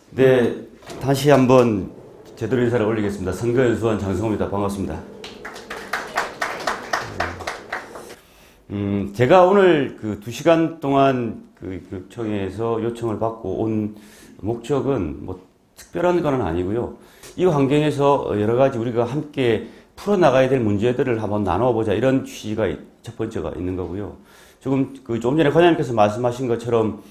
네, 다시 한번 제대로 인사를 올리겠습니다. 선거연수원 장성호입니다. 반갑습니다. 제가 오늘 그 2시간 동안 그 교육청에서 요청을 받고 온 목적은 뭐 특별한 건 아니고요. 이 환경에서 여러 가지 우리가 함께 풀어나가야 될 문제들을 한번 나눠보자, 이런 취지가 첫 번째가 있는 거고요. 조금 전에 관장님께서 말씀하신 것처럼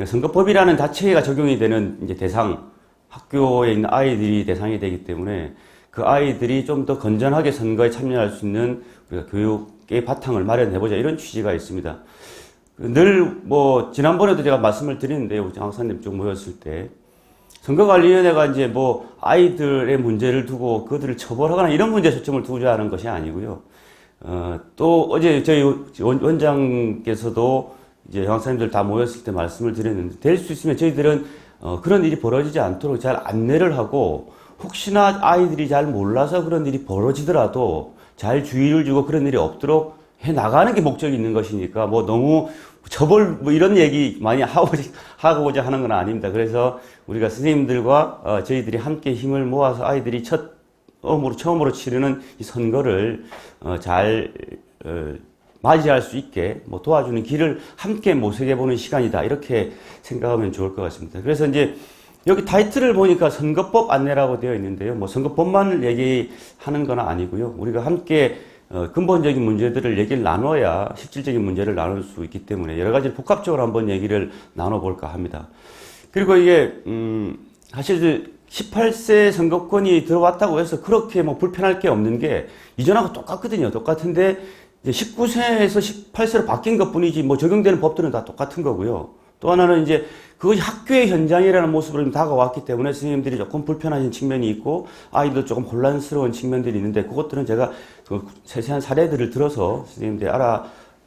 선거법이라는 자체가 적용이 되는 이제 대상, 학교에 있는 아이들이 대상이 되기 때문에 그 아이들이 좀 더 건전하게 선거에 참여할 수 있는 우리가 교육의 바탕을 마련해보자, 이런 취지가 있습니다. 늘 지난번에도 제가 말씀을 드리는데요. 장 박사님 쭉 모였을 때. 선거관리위원회가 이제 아이들의 문제를 두고 그들을 처벌하거나 이런 문제에 초점을 두고자 하는 것이 아니고요. 또 어제 저희 원장께서도 이제 장 박사님들 다 모였을 때 말씀을 드렸는데, 될 수 있으면 저희들은 그런 일이 벌어지지 않도록 잘 안내를 하고, 혹시나 아이들이 잘 몰라서 그런 일이 벌어지더라도 잘 주의를 주고 그런 일이 없도록 해 나가는 게 목적이 있는 것이니까 너무 처벌 이런 얘기 많이 하고자 하는 건 아닙니다. 그래서 우리가 선생님들과 저희들이 함께 힘을 모아서 아이들이 처음으로 치르는 이 선거를 잘 맞이할 수 있게 도와주는 길을 함께 모색해보는 시간이다, 이렇게 생각하면 좋을 것 같습니다. 그래서 이제 여기 타이틀을 보니까 선거법 안내라고 되어 있는데요. 선거법만 얘기하는 건 아니고요. 우리가 함께 근본적인 문제들을 얘기를 나눠야 실질적인 문제를 나눌 수 있기 때문에 여러 가지 복합적으로 한번 얘기를 나눠볼까 합니다. 그리고 이게 사실 18세 선거권이 들어왔다고 해서 그렇게 불편할 게 없는 게 이전하고 똑같거든요. 똑같은데 19세에서 18세로 바뀐 것 뿐이지 적용되는 법들은 다 똑같은 거고요. 또 하나는 이제 그것이 학교의 현장이라는 모습으로 다가왔기 때문에 선생님들이 조금 불편하신 측면이 있고 아이도 조금 혼란스러운 측면들이 있는데, 그것들은 제가 세세한 사례들을 들어서 선생님들이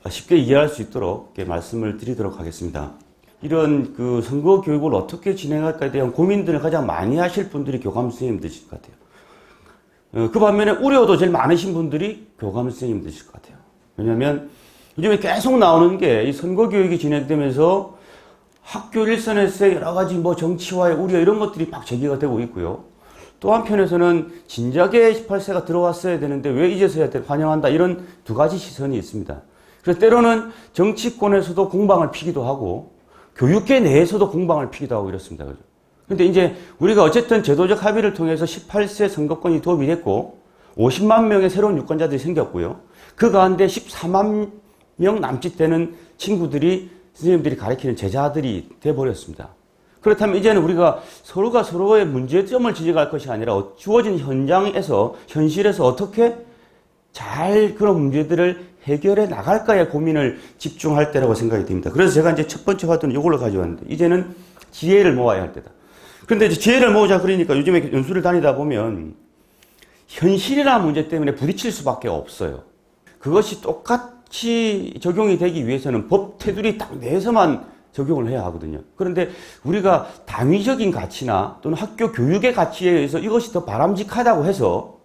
쉽게 이해할 수 있도록 말씀을 드리도록 하겠습니다. 이런 선거 교육을 어떻게 진행할까에 대한 고민들을 가장 많이 하실 분들이 교감 선생님들이실 것 같아요. 그 반면에 우려도 제일 많으신 분들이 교감 선생님들이실 것 같아요. 왜냐하면 요즘에 계속 나오는 게 이 선거 교육이 진행되면서 학교 일선에서 여러 가지 정치와의 우려 이런 것들이 막 제기가 되고 있고요. 또 한편에서는 진작에 18세가 들어왔어야 되는데 왜 이제서야 환영한다, 이런 두 가지 시선이 있습니다. 그래서 때로는 정치권에서도 공방을 피기도 하고 교육계 내에서도 공방을 피기도 하고 이렇습니다. 그런데 이제 우리가 어쨌든 제도적 합의를 통해서 18세 선거권이 도입이 됐고 50만 명의 새로운 유권자들이 생겼고요. 그 가운데 14만 명 남짓 되는 친구들이 선생님들이 가르치는 제자들이 돼버렸습니다. 그렇다면 이제는 우리가 서로가 서로의 문제점을 지적할 것이 아니라 주어진 현실에서 어떻게 잘 그런 문제들을 해결해 나갈까에 고민을 집중할 때라고 생각이 듭니다. 그래서 제가 이제 첫 번째 화두는 이걸로 가져왔는데, 이제는 지혜를 모아야 할 때다. 그런데 이제 지혜를 모으자 그러니까 요즘에 연수를 다니다 보면 현실이라는 문제 때문에 부딪힐 수밖에 없어요. 그것이 똑같이 적용이 되기 위해서는 법 테두리 딱 내에서만 적용을 해야 하거든요. 그런데 우리가 당위적인 가치나 또는 학교 교육의 가치에 의해서 이것이 더 바람직하다고 해서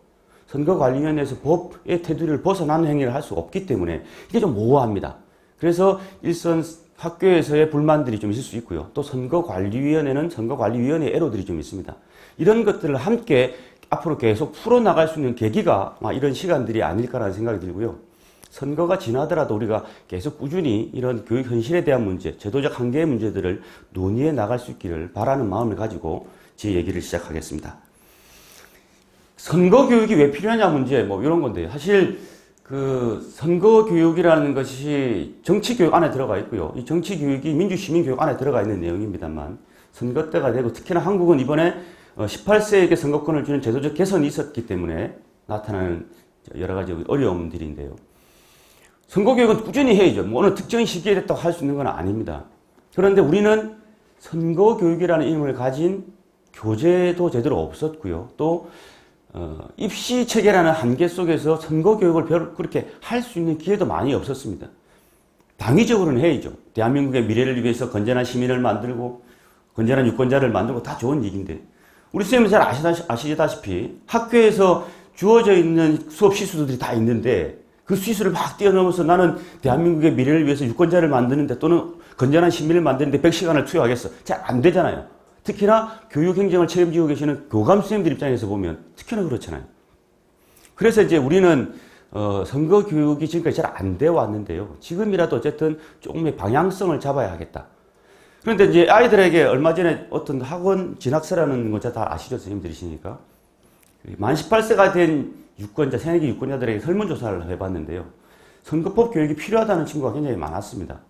선거관리위원회에서 법의 테두리를 벗어나는 행위를 할 수 없기 때문에 이게 좀 모호합니다. 그래서 일선 학교에서의 불만들이 좀 있을 수 있고요. 또 선거관리위원회는 선거관리위원회의 애로들이 좀 있습니다. 이런 것들을 함께 앞으로 계속 풀어나갈 수 있는 계기가 이런 시간들이 아닐까라는 생각이 들고요. 선거가 지나더라도 우리가 계속 꾸준히 이런 교육 현실에 대한 문제, 제도적 한계의 문제들을 논의해 나갈 수 있기를 바라는 마음을 가지고 제 얘기를 시작하겠습니다. 선거 교육이 왜 필요하냐 문제, 이런 건데요. 사실 선거 교육이라는 것이 정치 교육 안에 들어가 있고요. 이 정치 교육이 민주 시민 교육 안에 들어가 있는 내용입니다만, 선거 때가 되고 특히나 한국은 이번에 18세에게 선거권을 주는 제도적 개선이 있었기 때문에 나타나는 여러 가지 어려움들인데요. 선거교육은 꾸준히 해야죠. 어느 특정 시기에 됐다고 할 수 있는 건 아닙니다. 그런데 우리는 선거교육이라는 이름을 가진 교재도 제대로 없었고요. 또 입시 체계라는 한계 속에서 선거교육을 별로 그렇게 할 수 있는 기회도 많이 없었습니다. 당위적으로는 해야죠. 대한민국의 미래를 위해서 건전한 시민을 만들고 건전한 유권자를 만들고 다 좋은 얘기인데 우리 선생님은 잘 아시다시피 학교에서 주어져 있는 수업 시수들이 다 있는데 그 시수를 막 뛰어넘어서 나는 대한민국의 미래를 위해서 유권자를 만드는데 또는 건전한 시민을 만드는데 100시간을 투여하겠어. 잘 안 되잖아요. 특히나 교육행정을 책임지고 계시는 교감 선생님들 입장에서 보면 특히나 그렇잖아요. 그래서 이제 우리는 선거 교육이 지금까지 잘 안 돼 왔는데요. 지금이라도 어쨌든 조금의 방향성을 잡아야 하겠다. 그런데 이제 아이들에게 얼마 전에 어떤 학원 진학서라는 거 다 아시죠? 선생님들이시니까. 만 18세가 된 유권자, 새내기 유권자들에게 설문조사를 해봤는데요. 선거법 교육이 필요하다는 친구가 굉장히 많았습니다.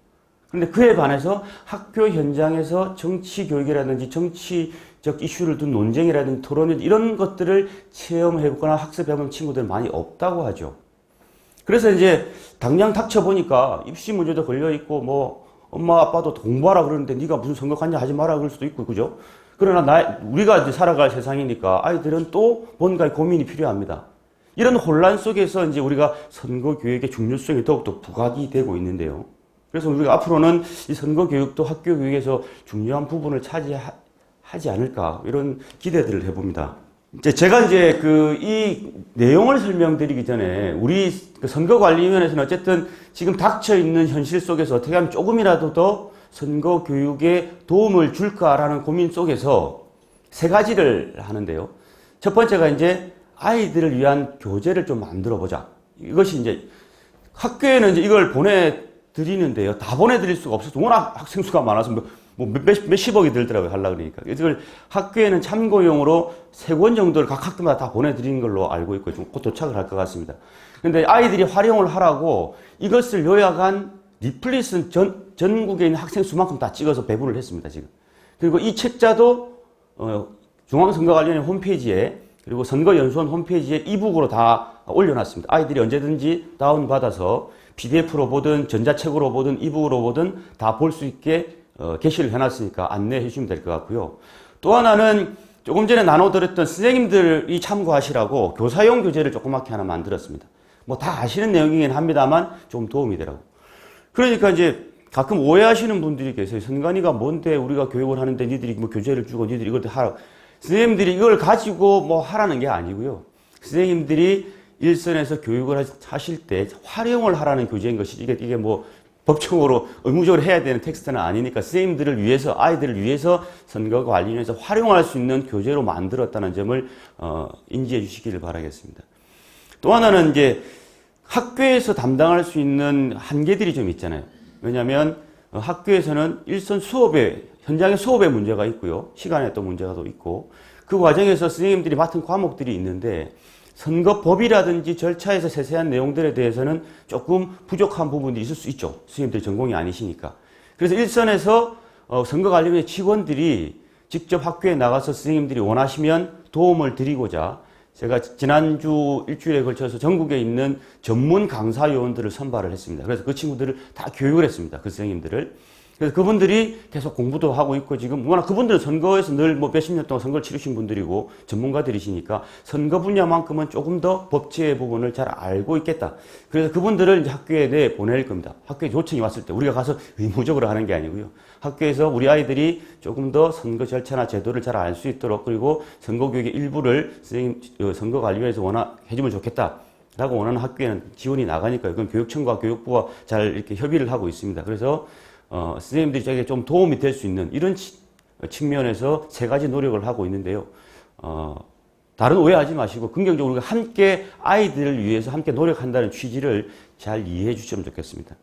그런데 그에 반해서 학교 현장에서 정치 교육이라든지 정치적 이슈를 둔 논쟁이라든지 토론 이런 것들을 체험해보거나 학습해본 친구들 많이 없다고 하죠. 그래서 이제 당장 닥쳐보니까 입시 문제도 걸려있고 뭐 엄마 아빠도 공부하라 그러는데 네가 무슨 선거 관여 하지 마라 그럴 수도 있고 그죠? 그러나 우리가 이제 살아갈 세상이니까 아이들은 또 뭔가의 고민이 필요합니다. 이런 혼란 속에서 이제 우리가 선거 교육의 중요성이 더욱더 부각이 되고 있는데요. 그래서 우리가 앞으로는 이 선거 교육도 학교 교육에서 중요한 부분을 차지하지 않을까 이런 기대들을 해봅니다. 제가 이제 이 내용을 설명드리기 전에 우리 선거관리위원회에서는 어쨌든 지금 닥쳐 있는 현실 속에서 어떻게 하면 조금이라도 더 선거 교육에 도움을 줄까라는 고민 속에서 세 가지를 하는데요. 첫 번째가 이제 아이들을 위한 교재를 좀 만들어 보자. 이것이 이제 학교에는 이제 이걸 보내드리는데요. 다 보내드릴 수가 없어서 워낙 학생 수가 많아서 몇십억이 들더라고요. 하려고 그러니까. 이걸 학교에는 참고용으로 3권 정도를 각 학교마다 다 보내드리는 걸로 알고 있고 좀 곧 도착을 할 것 같습니다. 근데 아이들이 활용을 하라고 이것을 요약한 리플릿은 전국에 있는 학생 수만큼 다 찍어서 배분을 했습니다, 지금. 그리고 이 책자도, 중앙선거관리위원회 홈페이지에, 그리고 선거연수원 홈페이지에 이북으로 다 올려놨습니다. 아이들이 언제든지 다운받아서 PDF로 보든, 전자책으로 보든, 이북으로 보든 다 볼 수 있게 게시를 해놨으니까 안내해 주시면 될 것 같고요. 또 하나는 조금 전에 나눠드렸던 선생님들이 참고하시라고 교사용 교재를 조그맣게 하나 만들었습니다. 뭐 다 아시는 내용이긴 합니다만 좀 도움이 되라고. 그러니까 이제 가끔 오해하시는 분들이 계세요. 선관위가 뭔데 우리가 교육을 하는데 니들이 뭐 교재를 주고 니들이 이걸 하라. 선생님들이 이걸 가지고 뭐 하라는 게 아니고요. 선생님들이 일선에서 교육을 하실 때 활용을 하라는 교재인 것이지 이게 뭐 법적으로 의무적으로 해야 되는 텍스트는 아니니까 선생님들을 위해서 아이들을 위해서 선거관리위원회에서 활용할 수 있는 교재로 만들었다는 점을 인지해 주시기를 바라겠습니다. 또 하나는 이제 학교에서 담당할 수 있는 한계들이 좀 있잖아요. 왜냐하면 학교에서는 일선 수업에 현장의 수업에 문제가 있고요. 시간에 또 문제가 또 있고 그 과정에서 선생님들이 맡은 과목들이 있는데 선거법이라든지 절차에서 세세한 내용들에 대해서는 조금 부족한 부분이 있을 수 있죠. 선생님들이 전공이 아니시니까. 그래서 일선에서 선거관리위원회 직원들이 직접 학교에 나가서 선생님들이 원하시면 도움을 드리고자 제가 지난주 일주일에 걸쳐서 전국에 있는 전문 강사 요원들을 선발을 했습니다. 그래서 그 친구들을 다 교육을 했습니다. 그 선생님들을. 그래서 그분들이 계속 공부도 하고 있고 지금 워낙 그분들은 선거에서 늘 뭐 몇십 년 동안 선거를 치르신 분들이고 전문가들이시니까 선거 분야만큼은 조금 더 법제의 부분을 잘 알고 있겠다. 그래서 그분들을 이제 학교에 내 보낼 겁니다. 학교에 요청이 왔을 때 우리가 가서 의무적으로 하는 게 아니고요. 학교에서 우리 아이들이 조금 더 선거 절차나 제도를 잘 알 수 있도록 그리고 선거교육의 일부를 선거관리위원회에서 해주면 좋겠다. 라고 원하는 학교에는 지원이 나가니까요. 그건 교육청과 교육부와 잘 이렇게 협의를 하고 있습니다. 그래서 선생님들이 저에게 좀 도움이 될 수 있는 이런 측면에서 3가지 노력을 하고 있는데요. 다른 오해하지 마시고 긍정적으로 우리가 함께 아이들을 위해서 함께 노력한다는 취지를 잘 이해해 주시면 좋겠습니다.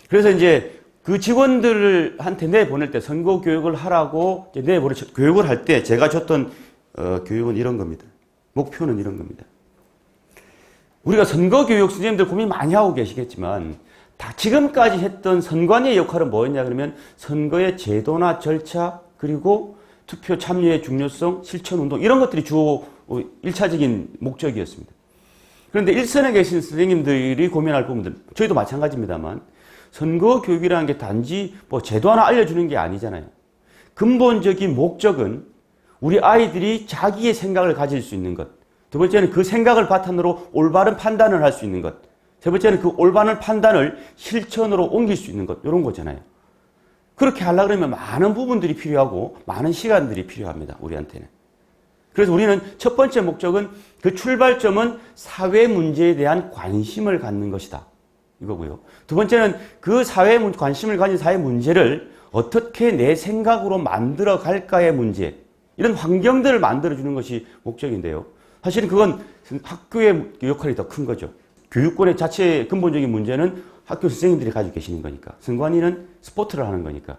그래서 이제 그 직원들한테 내보낼 때 선거 교육을 하라고 내보낼 교육을 할 때 제가 줬던 교육은 이런 겁니다. 목표는 이런 겁니다. 우리가 선거 교육 선생님들 고민 많이 하고 계시겠지만 다 지금까지 했던 선관위의 역할은 뭐였냐 그러면 선거의 제도나 절차 그리고 투표 참여의 중요성, 실천운동 이런 것들이 주요 1차적인 목적이었습니다. 그런데 일선에 계신 선생님들이 고민할 부분들 저희도 마찬가지입니다만 선거 교육이라는 게 단지 뭐 제도 하나 알려주는 게 아니잖아요. 근본적인 목적은 우리 아이들이 자기의 생각을 가질 수 있는 것. 두 번째는 그 생각을 바탕으로 올바른 판단을 할 수 있는 것. 세 번째는 그 올바른 판단을 실천으로 옮길 수 있는 것. 이런 거잖아요. 그렇게 하려고 그러면 많은 부분들이 필요하고 많은 시간들이 필요합니다. 우리한테는. 그래서 우리는 첫 번째 목적은 그 출발점은 사회 문제에 대한 관심을 갖는 것이다. 이거고요. 두 번째는 그 관심을 가진 사회 문제를 어떻게 내 생각으로 만들어 갈까의 문제. 이런 환경들을 만들어주는 것이 목적인데요. 사실은 그건 학교의 역할이 더 큰 거죠. 교육권의 자체의 근본적인 문제는 학교 선생님들이 가지고 계시는 거니까. 선관위는 스포트를 하는 거니까.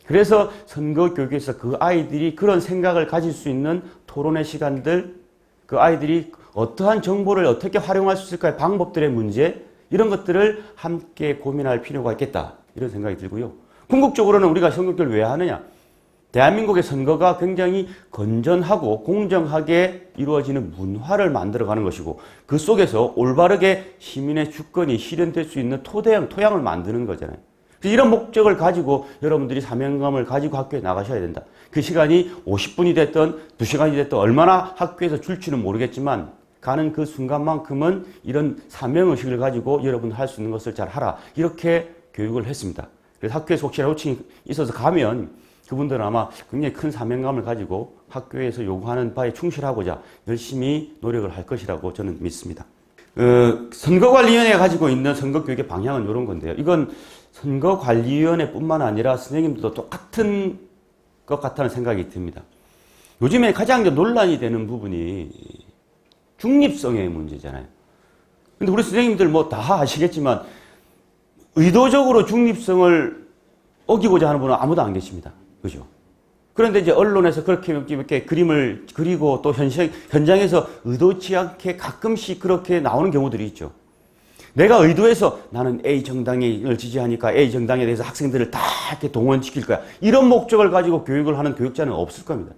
그래서 선거 교육에서 그 아이들이 그런 생각을 가질 수 있는 토론의 시간들, 그 아이들이 어떠한 정보를 어떻게 활용할 수 있을까의 방법들의 문제, 이런 것들을 함께 고민할 필요가 있겠다. 이런 생각이 들고요. 궁극적으로는 우리가 선거 교육을 왜 하느냐? 대한민국의 선거가 굉장히 건전하고 공정하게 이루어지는 문화를 만들어가는 것이고 그 속에서 올바르게 시민의 주권이 실현될 수 있는 토양을 만드는 거잖아요. 이런 목적을 가지고 여러분들이 사명감을 가지고 학교에 나가셔야 된다. 그 시간이 50분이 됐든 2시간이 됐든 얼마나 학교에서 줄지는 모르겠지만 가는 그 순간만큼은 이런 사명의식을 가지고 여러분 할 수 있는 것을 잘 하라. 이렇게 교육을 했습니다. 그래서 학교에서 혹시나 호칭이 있어서 가면 그분들은 아마 굉장히 큰 사명감을 가지고 학교에서 요구하는 바에 충실하고자 열심히 노력을 할 것이라고 저는 믿습니다. 선거관리위원회가 가지고 있는 선거교육의 방향은 이런 건데요. 이건 선거관리위원회뿐만 아니라 선생님들도 똑같은 것 같다는 생각이 듭니다. 요즘에 가장 논란이 되는 부분이 중립성의 문제잖아요. 근데 우리 선생님들 뭐 다 아시겠지만 의도적으로 중립성을 어기고자 하는 분은 아무도 안 계십니다. 그죠? 그런데 이제 언론에서 그렇게 그림을 그리고 또 현장에서 의도치 않게 가끔씩 그렇게 나오는 경우들이 있죠. 내가 의도해서 나는 A 정당을 지지하니까 A 정당에 대해서 학생들을 다 이렇게 동원시킬 거야. 이런 목적을 가지고 교육을 하는 교육자는 없을 겁니다.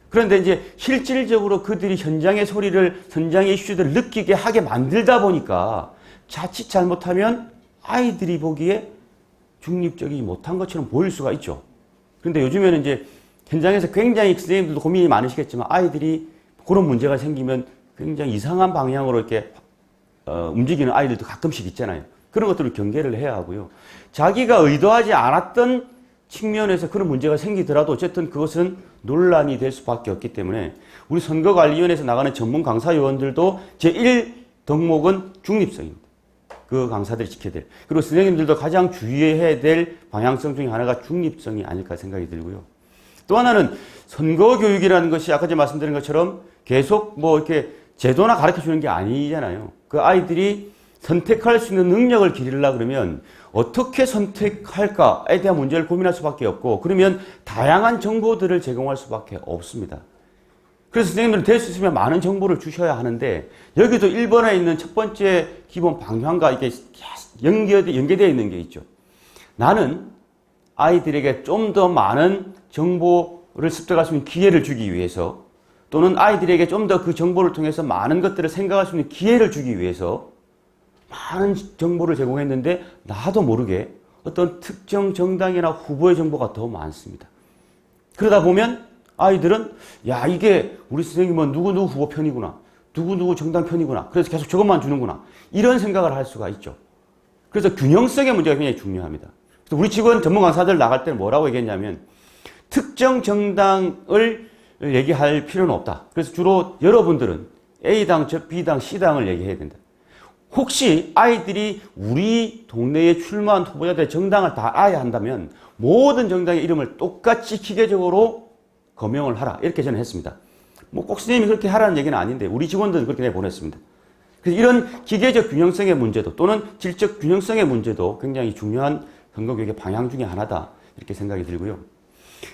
그런데 이제 실질적으로 그들이 현장의 소리를, 현장의 이슈들을 느끼게 하게 만들다 보니까 자칫 잘못하면 아이들이 보기에 중립적이지 못한 것처럼 보일 수가 있죠. 그런데 요즘에는 이제 현장에서 굉장히 선생님들도 고민이 많으시겠지만 아이들이 그런 문제가 생기면 굉장히 이상한 방향으로 이렇게 움직이는 아이들도 가끔씩 있잖아요. 그런 것들을 경계를 해야 하고요. 자기가 의도하지 않았던 측면에서 그런 문제가 생기더라도 어쨌든 그것은 논란이 될 수밖에 없기 때문에 우리 선거관리위원회에서 나가는 전문 강사위원들도 제1 덕목은 중립성입니다. 그 강사들이 지켜야 될. 그리고 선생님들도 가장 주의해야 될 방향성 중에 하나가 중립성이 아닐까 생각이 들고요. 또 하나는 선거교육이라는 것이 아까 전에 말씀드린 것처럼 계속 뭐 이렇게 제도나 가르쳐 주는 게 아니잖아요. 그 아이들이 선택할 수 있는 능력을 기르려고 그러면 어떻게 선택할까에 대한 문제를 고민할 수밖에 없고 그러면 다양한 정보들을 제공할 수밖에 없습니다. 그래서 선생님들은 될 수 있으면 많은 정보를 주셔야 하는데 여기도 1번에 있는 첫 번째 기본 방향과 이게 연계되어 있는 게 있죠. 나는 아이들에게 좀 더 많은 정보를 습득할 수 있는 기회를 주기 위해서 또는 아이들에게 좀 더 그 정보를 통해서 많은 것들을 생각할 수 있는 기회를 주기 위해서 많은 정보를 제공했는데 나도 모르게 어떤 특정 정당이나 후보의 정보가 더 많습니다. 그러다 보면 아이들은 야 이게 우리 선생님은 누구누구 후보 편이구나. 누구누구 정당 편이구나. 그래서 계속 저것만 주는구나. 이런 생각을 할 수가 있죠. 그래서 균형성의 문제가 굉장히 중요합니다. 그래서 우리 직원 전문 강사들 나갈 때는 뭐라고 얘기했냐면 특정 정당을 얘기할 필요는 없다. 그래서 주로 여러분들은 A당, B당, C당을 얘기해야 된다. 혹시 아이들이 우리 동네에 출마한 후보자들의 정당을 다 알아야 한다면 모든 정당의 이름을 똑같이 기계적으로 거명을 하라. 이렇게 저는 했습니다. 뭐 꼭 선생님이 그렇게 하라는 얘기는 아닌데 우리 직원들은 그렇게 내보냈습니다. 그래서 이런 기계적 균형성의 문제도 또는 질적 균형성의 문제도 굉장히 중요한 선거교육의 방향 중에 하나다. 이렇게 생각이 들고요.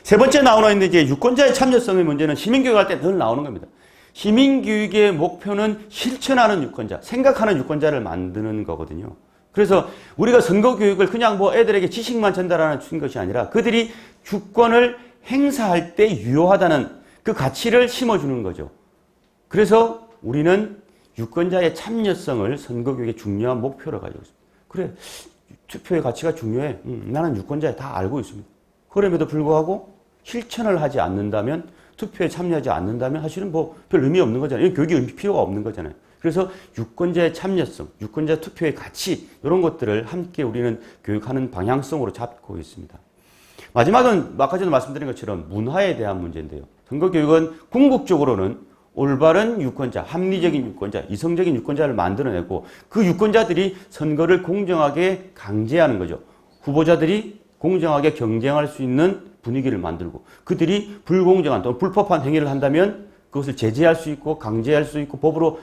세 번째 나오는 있는 이제 유권자의 참여성의 문제는 시민교육할 때 늘 나오는 겁니다. 시민교육의 목표는 실천하는 유권자, 생각하는 유권자를 만드는 거거든요. 그래서 우리가 선거교육을 그냥 뭐 애들에게 지식만 전달하는 것이 아니라 그들이 주권을 행사할 때 유효하다는 그 가치를 심어주는 거죠. 그래서 우리는 유권자의 참여성을 선거교육의 중요한 목표로 가지고 있습니다. 그래, 투표의 가치가 중요해. 나는 유권자에 다 알고 있습니다. 그럼에도 불구하고 실천을 하지 않는다면, 투표에 참여하지 않는다면 사실은 뭐 별 의미 없는 거잖아요. 교육이 필요가 없는 거잖아요. 그래서 유권자의 참여성, 유권자 투표의 가치 이런 것들을 함께 우리는 교육하는 방향성으로 잡고 있습니다. 마지막은 아까 전에 말씀드린 것처럼 문화에 대한 문제인데요. 선거교육은 궁극적으로는 올바른 유권자, 합리적인 유권자, 이성적인 유권자를 만들어내고 그 유권자들이 선거를 공정하게 강제하는 거죠. 후보자들이 공정하게 경쟁할 수 있는 분위기를 만들고 그들이 불공정한 또는 불법한 행위를 한다면 그것을 제재할 수 있고 강제할 수 있고 법으로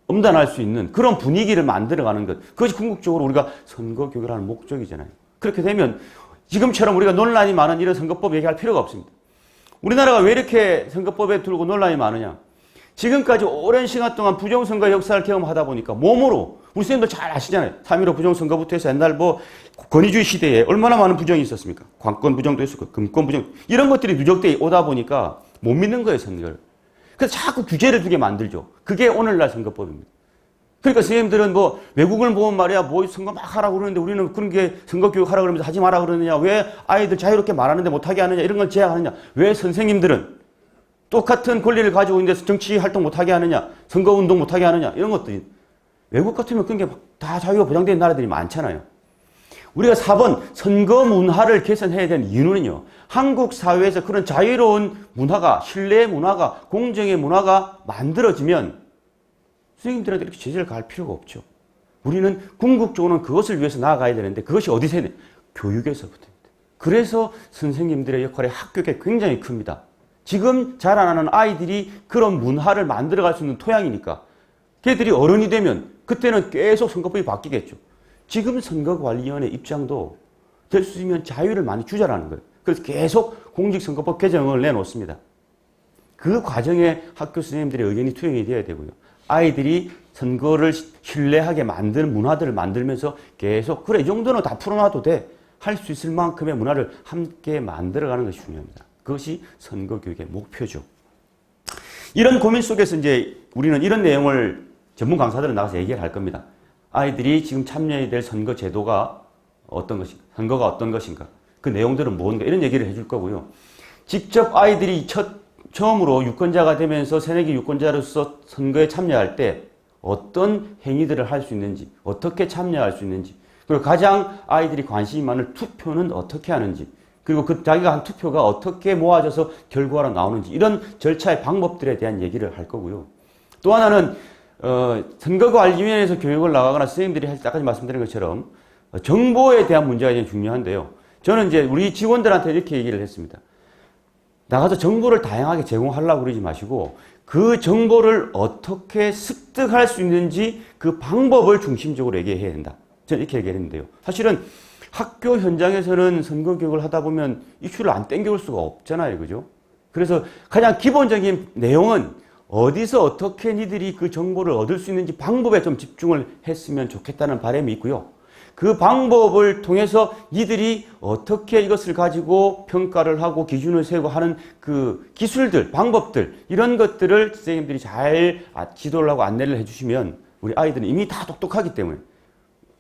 엄단할 수 있는 그런 분위기를 만들어가는 것. 그것이 궁극적으로 우리가 선거교육을 하는 목적이잖아요. 그렇게 되면 지금처럼 우리가 논란이 많은 이런 선거법 얘기할 필요가 없습니다. 우리나라가 왜 이렇게 선거법에 두고 논란이 많으냐? 지금까지 오랜 시간 동안 부정선거 역사를 경험하다 보니까 몸으로 우리 선생님들 잘 아시잖아요. 3.15 부정선거부터 해서 옛날 권위주의 시대에 얼마나 많은 부정이 있었습니까? 관권 부정도 있었고 금권 부정 이런 것들이 누적돼 오다 보니까 못 믿는 거예요, 선거를. 그래서 자꾸 규제를 두게 만들죠. 그게 오늘날 선거법입니다. 그러니까 선생님들은 뭐 외국을 보면 말이야 뭐 선거 막 하라고 그러는데 우리는 그런 게 선거교육 하라고 그러면서 하지 마라 그러느냐, 왜 아이들 자유롭게 말하는데 못하게 하느냐, 이런 걸 제약하느냐, 왜 선생님들은 똑같은 권리를 가지고 있는데 정치 활동 못하게 하느냐, 선거운동 못하게 하느냐, 이런 것들이 외국 같으면 그런 게 다 자유가 보장된 나라들이 많잖아요. 우리가 4번 선거 문화를 개선해야 되는 이유는요, 한국 사회에서 그런 자유로운 문화가, 신뢰의 문화가, 공정의 문화가 만들어지면 선생님들한테 이렇게 제재를 가할 필요가 없죠. 우리는 궁극적으로는 그것을 위해서 나아가야 되는데 그것이 어디서 해야 돼? 교육에서부터입니다. 그래서 선생님들의 역할이 학교에 굉장히 큽니다. 지금 자라나는 아이들이 그런 문화를 만들어갈 수 있는 토양이니까 걔들이 어른이 되면 그때는 계속 선거법이 바뀌겠죠. 지금 선거관리위원회 입장도 될 수 있으면 자유를 많이 주자라는 거예요. 그래서 계속 공직선거법 개정을 내놓습니다. 그 과정에 학교 선생님들의 의견이 투영이 되어야 되고요. 아이들이 선거를 신뢰하게 만드는 문화들을 만들면서 계속 그래 이 정도는 다 풀어놔도 돼. 할 수 있을 만큼의 문화를 함께 만들어가는 것이 중요합니다. 그것이 선거교육의 목표죠. 이런 고민 속에서 이제 우리는 이런 내용을 전문 강사들은 나가서 얘기를 할 겁니다. 아이들이 지금 참여해야 될 선거 제도가 어떤 것인가, 선거가 어떤 것인가, 그 내용들은 뭔가 이런 얘기를 해줄 거고요. 직접 아이들이 처음으로 유권자가 되면서 새내기 유권자로서 선거에 참여할 때 어떤 행위들을 할 수 있는지, 어떻게 참여할 수 있는지, 그리고 가장 아이들이 관심이 많은 투표는 어떻게 하는지, 그리고 그 자기가 한 투표가 어떻게 모아져서 결과로 나오는지, 이런 절차의 방법들에 대한 얘기를 할 거고요. 또 하나는 선거관리위원회에서 교육을 나가거나 선생님들이 아까 말씀드린 것처럼 정보에 대한 문제가 굉장히 중요한데요. 저는 이제 우리 직원들한테 이렇게 얘기를 했습니다. 나가서 정보를 다양하게 제공하려고 그러지 마시고 그 정보를 어떻게 습득할 수 있는지 그 방법을 중심적으로 얘기해야 된다. 저는 이렇게 얘기했는데요. 사실은 학교 현장에서는 선거 교육을 하다 보면 이슈를 안 땡겨올 수가 없잖아요. 그죠? 그래서 가장 기본적인 내용은 어디서 어떻게 니들이 그 정보를 얻을 수 있는지 방법에 좀 집중을 했으면 좋겠다는 바람이 있고요. 그 방법을 통해서 니들이 어떻게 이것을 가지고 평가를 하고 기준을 세우고 하는 그 기술들, 방법들, 이런 것들을 선생님들이 잘 지도를 하고 안내를 해주시면 우리 아이들은 이미 다 똑똑하기 때문에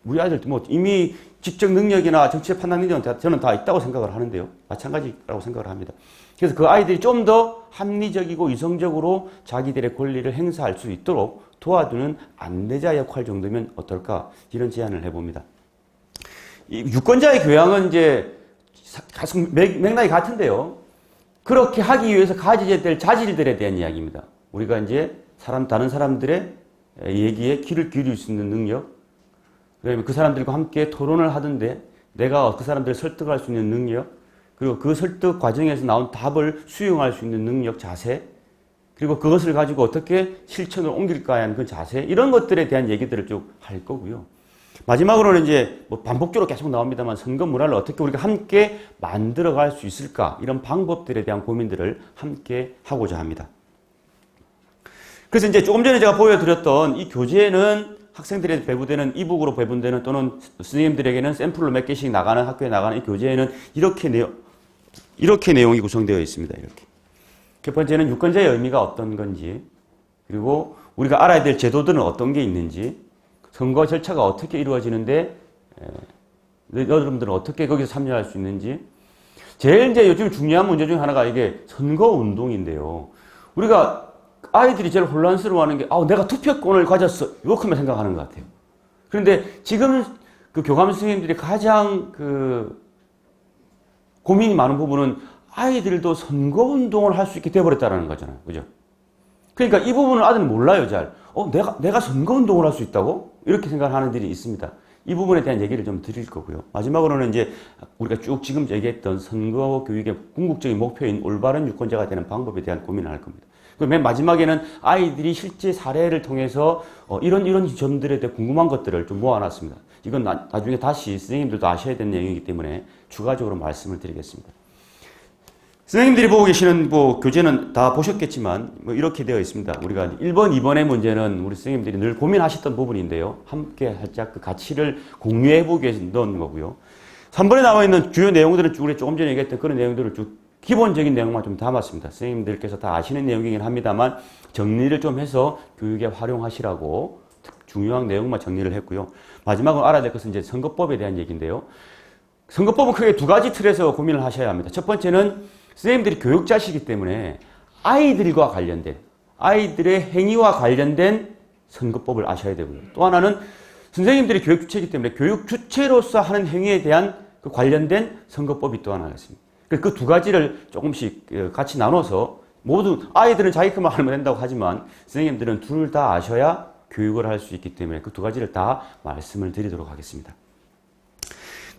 우리 아이들도 뭐 이미 지적 능력이나 정치적 판단 능력은 저는 다 있다고 생각을 하는데요. 마찬가지라고 생각을 합니다. 그래서 그 아이들이 좀 더 합리적이고 이성적으로 자기들의 권리를 행사할 수 있도록 도와주는 안내자 역할 정도면 어떨까, 이런 제안을 해봅니다. 이 유권자의 교양은 이제 맥락이 같은데요. 그렇게 하기 위해서 가져야 될 자질들에 대한 이야기입니다. 우리가 이제 다른 사람들의 얘기에 귀를 기울일 수 있는 능력, 그다음에 그 사람들과 함께 토론을 하던데 내가 그 사람들을 설득할 수 있는 능력, 그리고 그 설득 과정에서 나온 답을 수용할 수 있는 능력, 자세, 그리고 그것을 가지고 어떻게 실천을 옮길까 하는 그 자세, 이런 것들에 대한 얘기들을 쭉 할 거고요. 마지막으로는 이제 뭐 반복적으로 계속 나옵니다만 선거 문화를 어떻게 우리가 함께 만들어갈 수 있을까, 이런 방법들에 대한 고민들을 함께 하고자 합니다. 그래서 이제 조금 전에 제가 보여드렸던 이 교재는 학생들에게 배부되는 이북으로 배분되는 또는 선생님들에게는 샘플로 몇 개씩 나가는 학교에 나가는 이 교재에는 이렇게 내용이 구성되어 있습니다. 이렇게. 첫 번째는 유권자의 의미가 어떤 건지, 그리고 우리가 알아야 될 제도들은 어떤 게 있는지, 선거 절차가 어떻게 이루어지는데 여러분들은 어떻게 거기서 참여할 수 있는지. 제일 이제 요즘 중요한 문제 중에 하나가 이게 선거 운동인데요. 우리가 아이들이 제일 혼란스러워하는 게 내가 투표권을 가졌어, 이렇게만 생각하는 것 같아요. 그런데 지금 그 교감 선생님들이 가장 그 고민이 많은 부분은 아이들도 선거운동을 할 수 있게 돼버렸다는 거잖아요. 그죠? 그러니까 이 부분을 아들은 몰라요, 잘. 내가 선거운동을 할 수 있다고? 이렇게 생각하는 들이 있습니다. 이 부분에 대한 얘기를 좀 드릴 거고요. 마지막으로는 이제 우리가 쭉 지금 얘기했던 선거 교육의 궁극적인 목표인 올바른 유권자가 되는 방법에 대한 고민을 할 겁니다. 그리고 맨 마지막에는 아이들이 실제 사례를 통해서 이런 점들에 대해 궁금한 것들을 좀 모아놨습니다. 이건 나중에 다시 선생님들도 아셔야 되는 내용이기 때문에 추가적으로 말씀을 드리겠습니다. 선생님들이 보고 계시는 교재는 다 보셨겠지만 이렇게 되어 있습니다. 우리가 1번, 2번의 문제는 우리 선생님들이 늘 고민하셨던 부분인데요. 함께 살짝 그 가치를 공유해 보기 위해서 넣은 거고요. 3번에 나와 있는 주요 내용들은 우리 조금 전에 얘기했던 그런 내용들을 쭉 기본적인 내용만 좀 담았습니다. 선생님들께서 다 아시는 내용이긴 합니다만 정리를 좀 해서 교육에 활용하시라고 중요한 내용만 정리를 했고요. 마지막으로 알아야 될 것은 이제 선거법에 대한 얘기인데요. 선거법은 크게 두 가지 틀에서 고민을 하셔야 합니다. 첫 번째는 선생님들이 교육자시기 때문에 아이들과 관련된, 아이들의 행위와 관련된 선거법을 아셔야 되고요. 또 하나는 선생님들이 교육 주체이기 때문에 교육 주체로서 하는 행위에 대한 그 관련된 선거법이 또 하나 있습니다. 그 두 가지를 조금씩 같이 나눠서 모두 아이들은 자기 것만 알면 된다고 하지만 선생님들은 둘 다 아셔야 교육을 할 수 있기 때문에 그 두 가지를 다 말씀을 드리도록 하겠습니다.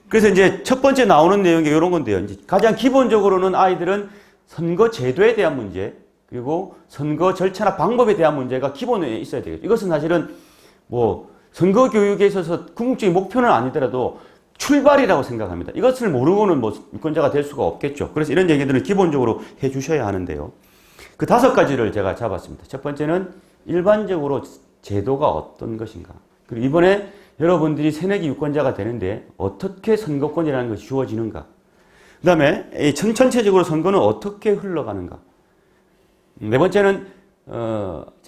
그래서 이제 첫 번째 나오는 내용이 이런 건데요. 이제 가장 기본적으로는 아이들은 선거 제도에 대한 문제, 그리고 선거 절차나 방법에 대한 문제가 기본에 있어야 되겠죠. 이것은 사실은 선거 교육에 있어서 궁극적인 목표는 아니더라도 출발이라고 생각합니다. 이것을 모르고는 유권자가 될 수가 없겠죠. 그래서 이런 얘기들은 기본적으로 해 주셔야 하는데요. 그 5가지를 제가 잡았습니다. 첫 번째는 일반적으로 제도가 어떤 것인가. 그리고 이번에 여러분들이 새내기 유권자가 되는데 어떻게 선거권이라는 것이 주어지는가. 그 다음에 전체적으로 선거는 어떻게 흘러가는가. 네 번째는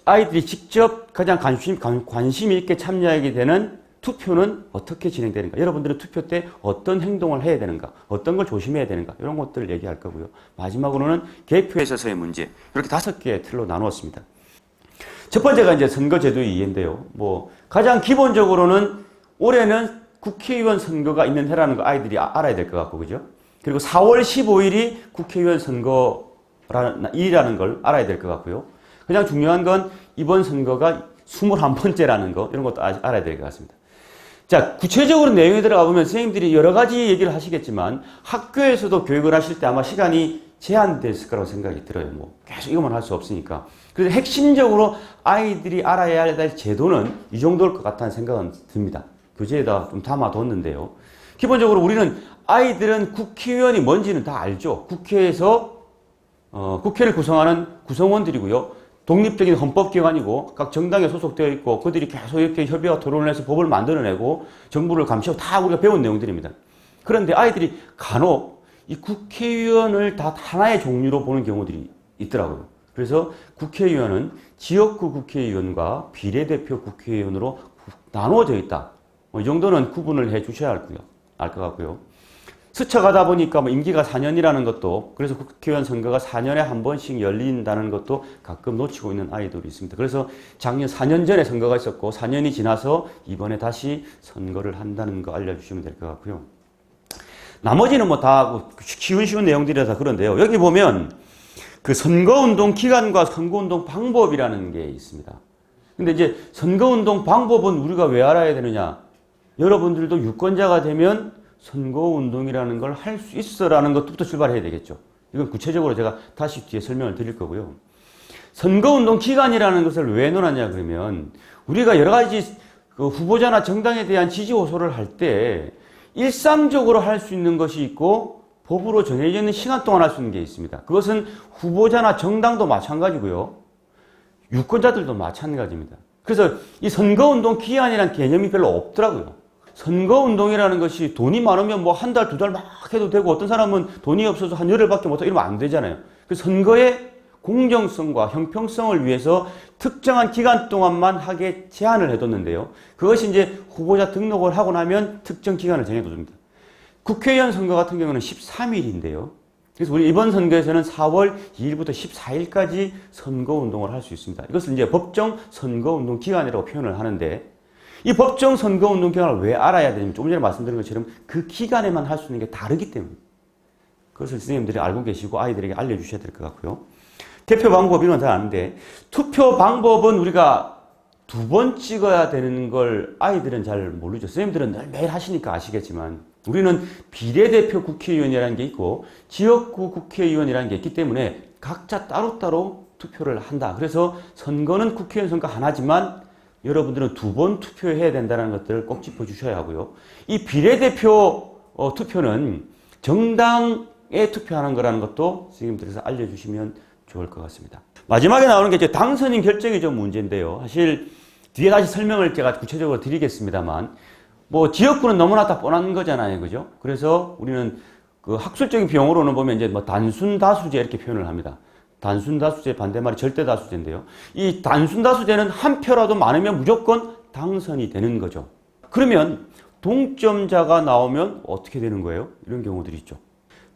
아이들이 직접 가장 관심 있게 참여하게 되는 투표는 어떻게 진행되는가. 여러분들은 투표 때 어떤 행동을 해야 되는가. 어떤 걸 조심해야 되는가. 이런 것들을 얘기할 거고요. 마지막으로는 개표에 있어서의 문제. 이렇게 5개의 틀로 나누었습니다. 첫 번째가 이제 선거제도의 이해인데요. 가장 기본적으로는 올해는 국회의원 선거가 있는 해라는 거 아이들이 알아야 될 것 같고, 그죠? 그리고 4월 15일이 국회의원 선거일이라는 걸 알아야 될 것 같고요. 가장 중요한 건 이번 선거가 21번째라는 거, 이런 것도 알아야 될 것 같습니다. 자, 구체적으로 내용에 들어가 보면 선생님들이 여러 가지 얘기를 하시겠지만 학교에서도 교육을 하실 때 아마 시간이 제한됐을 거라고 생각이 들어요. 계속 이것만 할 수 없으니까. 그래서 핵심적으로 아이들이 알아야 할 제도는 이 정도일 것 같다는 생각은 듭니다. 교재에다 좀 담아뒀는데요. 기본적으로 우리는 아이들은 국회의원이 뭔지는 다 알죠. 국회에서 국회를 구성하는 구성원들이고요. 독립적인 헌법기관이고 각 정당에 소속되어 있고 그들이 계속 이렇게 협의와 토론을 해서 법을 만들어내고 정부를 감시하고 다 우리가 배운 내용들입니다. 그런데 아이들이 간혹 이 국회의원을 다 하나의 종류로 보는 경우들이 있더라고요. 그래서 국회의원은 지역구 국회의원과 비례대표 국회의원으로 나누어져 있다. 이 정도는 구분을 해 주셔야 알 것 같고요. 스쳐가다 보니까 임기가 4년이라는 것도, 그래서 국회의원 선거가 4년에 한 번씩 열린다는 것도 가끔 놓치고 있는 아이들이 있습니다. 그래서 작년 4년 전에 선거가 있었고 4년이 지나서 이번에 다시 선거를 한다는 거 알려주시면 될 것 같고요. 나머지는 다 쉬운 내용들이라서 그런데요. 여기 보면 그 선거운동 기간과 선거운동 방법이라는 게 있습니다. 근데 이제 선거운동 방법은 우리가 왜 알아야 되느냐? 여러분들도 유권자가 되면 선거운동이라는 걸 할 수 있어라는 것부터 출발해야 되겠죠. 이건 구체적으로 제가 다시 뒤에 설명을 드릴 거고요. 선거운동 기간이라는 것을 왜 논하냐 그러면 우리가 여러 가지 그 후보자나 정당에 대한 지지 호소를 할 때 일상적으로 할 수 있는 것이 있고 법으로 정해져 있는 시간 동안 할 수 있는 게 있습니다. 그것은 후보자나 정당도 마찬가지고요. 유권자들도 마찬가지입니다. 그래서 이 선거운동 기한이라는 개념이 별로 없더라고요. 선거운동이라는 것이 돈이 많으면 한 달, 2달 막 해도 되고 어떤 사람은 돈이 없어서 한 열흘밖에 못하고 이러면 안 되잖아요. 그 선거의 공정성과 형평성을 위해서 특정한 기간 동안만 하게 제한을 해뒀는데요. 그것이 이제 후보자 등록을 하고 나면 특정 기간을 정해뒀습니다. 국회의원 선거 같은 경우는 13일인데요. 그래서 우리 이번 선거에서는 4월 2일부터 14일까지 선거운동을 할 수 있습니다. 이것을 이제 법정 선거운동 기간이라고 표현을 하는데 이 법정 선거운동 기간을 왜 알아야 되냐면 조금 전에 말씀드린 것처럼 그 기간에만 할 수 있는 게 다르기 때문에 그것을 선생님들이 알고 계시고 아이들에게 알려주셔야 될 것 같고요. 개표 방법 이런 건 다 아는데 투표 방법은 우리가 2번 찍어야 되는 걸 아이들은 잘 모르죠. 선생님들은 매일 하시니까 아시겠지만 우리는 비례대표 국회의원이라는 게 있고 지역구 국회의원이라는 게 있기 때문에 각자 따로따로 투표를 한다. 그래서 선거는 국회의원 선거 하나지만 여러분들은 2번 투표해야 된다는 것들을 꼭 짚어주셔야 하고요. 이 비례대표 투표는 정당에 투표하는 거라는 것도 선생님들께서 알려주시면 좋을 것 같습니다. 마지막에 나오는 게 이제 당선인 결정이 좀 문제인데요. 사실 뒤에 다시 설명을 제가 구체적으로 드리겠습니다만 뭐 지역구는 너무나 다 뻔한 거잖아요. 그죠? 그래서 우리는 그 학술적인 비용으로는 보면 이제 뭐 단순 다수제 이렇게 표현을 합니다. 단순 다수제 반대말이 절대 다수제인데요. 이 단순 다수제는 한 표라도 많으면 무조건 당선이 되는 거죠. 그러면 동점자가 나오면 어떻게 되는 거예요? 이런 경우들이 있죠.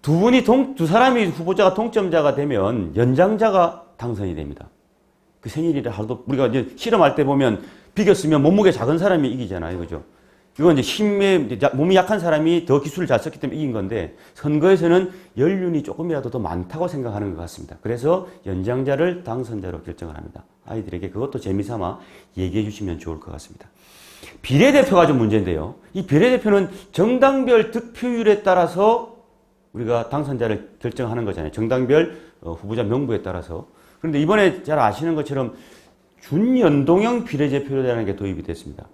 두 사람이 후보자가 동점자가 되면 연장자가 당선이 됩니다. 그 생일이라 하도 우리가 이제 실험할 때 보면 비겼으면 몸무게 작은 사람이 이기잖아요. 그죠? 이건 이제 몸이 약한 사람이 더 기술을 잘 썼기 때문에 이긴 건데 선거에서는 연륜이 조금이라도 더 많다고 생각하는 것 같습니다. 그래서 연장자를 당선자로 결정을 합니다. 아이들에게 그것도 재미삼아 얘기해 주시면 좋을 것 같습니다. 비례대표가 좀 문제인데요. 이 비례대표는 정당별 득표율에 따라서 우리가 당선자를 결정하는 거잖아요. 정당별 후보자 명부에 따라서. 그런데 이번에 잘 아시는 것처럼 준연동형 비례대표제라는 게 도입이 됐습니다.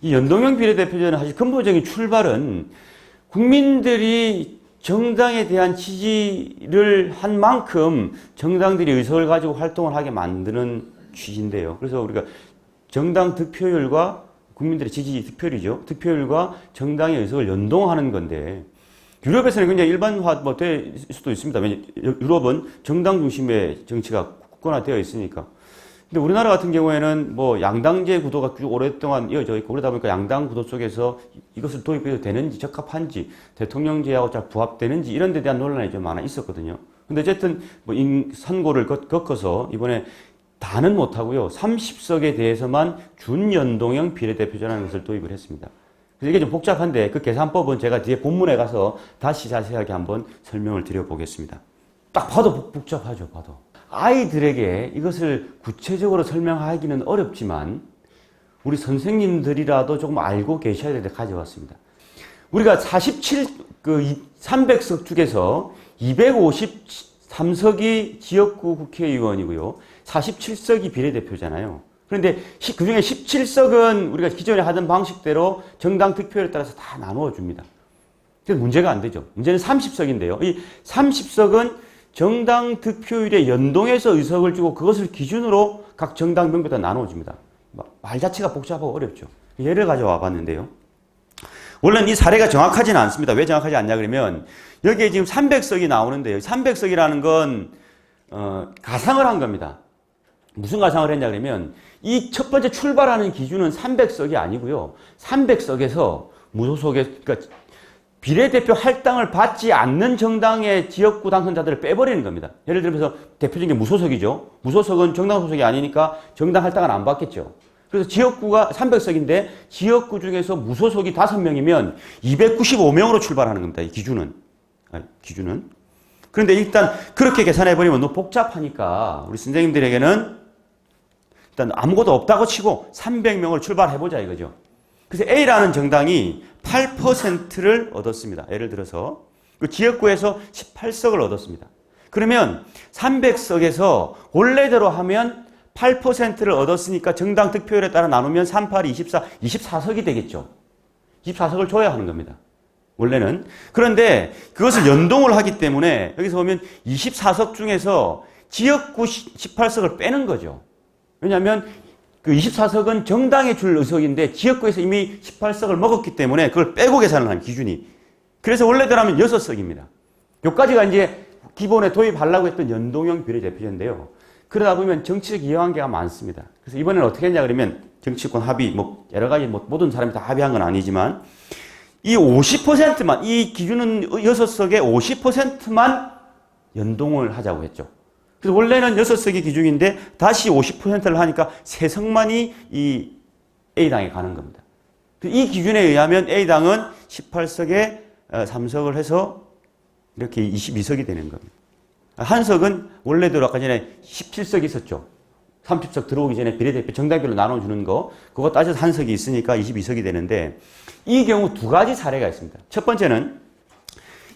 이 연동형 비례대표제는 사실 근본적인 출발은 국민들이 정당에 대한 지지를 한 만큼 정당들이 의석을 가지고 활동을 하게 만드는 취지인데요. 그래서 우리가 정당 득표율과 국민들의 지지 득표율이죠. 득표율과 정당의 의석을 연동하는 건데 유럽에서는 굉장히 일반화 될 수도 있습니다. 왜냐하면 유럽은 정당 중심의 정치가 국가화되어 있으니까. 근데 우리나라 같은 경우에는 뭐 양당제 구도가 쭉 오랫동안 이어져 있고 그러다 보니까 양당 구도 속에서 이것을 도입해도 되는지 적합한지 대통령제하고 잘 부합되는지 이런 데 대한 논란이 좀 많아 있었거든요. 근데 어쨌든 뭐 선고를 겪어서 이번에 다는 못하고요. 30석에 대해서만 준연동형 비례대표제라는 것을 도입을 했습니다. 그래서 이게 좀 복잡한데 그 계산법은 제가 뒤에 본문에 가서 다시 자세하게 한번 설명을 드려보겠습니다. 딱 봐도 복잡하죠. 봐도. 아이들에게 이것을 구체적으로 설명하기는 어렵지만 우리 선생님들이라도 조금 알고 계셔야 되는데 가져왔습니다. 우리가 300석 중에서 253석이 지역구 국회의원이고요. 47석이 비례대표잖아요. 그런데 그 중에 17석은 우리가 기존에 하던 방식대로 정당 득표율에 따라서 다 나누어 줍니다. 그래서 문제가 안 되죠. 문제는 30석인데요. 이 30석은 정당 득표율에 연동해서 의석을 주고 그것을 기준으로 각 정당 명부에다 나눠줍니다. 말 자체가 복잡하고 어렵죠. 예를 가져와 봤는데요. 원래는 이 사례가 정확하지는 않습니다. 왜 정확하지 않냐 그러면 여기에 지금 300석이 나오는데요. 300석이라는 건 가상을 한 겁니다. 무슨 가상을 했냐 그러면 이 첫 번째 출발하는 기준은 300석이 아니고요. 300석에서 무소속의 그러니까 비례대표 할당을 받지 않는 정당의 지역구 당선자들을 빼버리는 겁니다. 예를 들면서 대표적인 게 무소속이죠. 무소속은 정당 소속이 아니니까 정당 할당을 안 받겠죠. 그래서 지역구가 300석인데 지역구 중에서 무소속이 5명이면 295명으로 출발하는 겁니다. 이 기준은. 그런데 일단 그렇게 계산해버리면 너무 복잡하니까 우리 선생님들에게는 일단 아무것도 없다고 치고 300명을 출발해보자 이거죠. 그래서 A라는 정당이 8%를 얻었습니다. 예를 들어서 그 지역구에서 18석을 얻었습니다. 그러면 300석에서 원래대로 하면 8%를 얻었으니까 정당 득표율에 따라 나누면 3, 8, 24, 24석이 되겠죠. 24석을 줘야 하는 겁니다. 원래는. 그런데 그것을 연동을 하기 때문에 여기서 보면 24석 중에서 지역구 18석을 빼는 거죠. 왜냐하면 그 24석은 정당에 줄 의석인데 지역구에서 이미 18석을 먹었기 때문에 그걸 빼고 계산을 하는 기준이. 그래서 원래대로 하면 6석입니다. 여기까지가 이제 기본에 도입하려고 했던 연동형 비례대표제인데요. 그러다 보면 정치적 이해관계가 많습니다. 그래서 이번에는 어떻게 했냐 그러면 정치권 합의, 여러 가지 모든 사람이 다 합의한 건 아니지만 이 50%만, 이 기준은 6석의 50%만 연동을 하자고 했죠. 그래서 원래는 6석이 기준인데 다시 50%를 하니까 3석만이 이 A당에 가는 겁니다. 이 기준에 의하면 A당은 18석에 3석을 해서 이렇게 22석이 되는 겁니다. 한석은 원래대로 아까 전에 17석이 있었죠. 30석 들어오기 전에 비례대표 정당별로 나눠주는 거, 그거 따져서 한석이 있으니까 22석이 되는데, 이 경우 두 가지 사례가 있습니다. 첫 번째는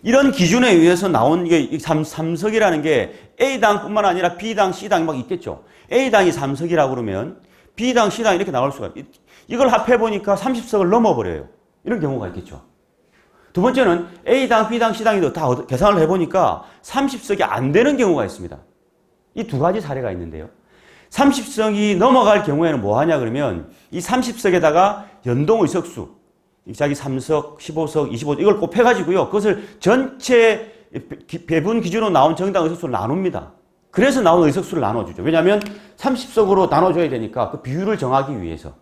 이런 기준에 의해서 나온 이게 3석이라는 게 A당뿐만 아니라 B당, C당이 막 있겠죠. A당이 3석이라고 그러면 B당, C당 이렇게 나올 수가 있고, 이걸 합해보니까 30석을 넘어버려요. 이런 경우가 있겠죠. 두 번째는 A당, B당, C당이 다 계산을 해보니까 30석이 안 되는 경우가 있습니다. 이 두 가지 사례가 있는데요. 30석이 넘어갈 경우에는 뭐 하냐 그러면 이 30석에다가 연동 의석수, 자기 3석, 15석, 25석 이걸 곱해가지고요. 그것을 전체 배분 기준으로 나온 정당 의석수를 나눕니다. 그래서 나온 의석수를 나눠주죠. 왜냐하면 30석으로 나눠줘야 되니까 그 비율을 정하기 위해서.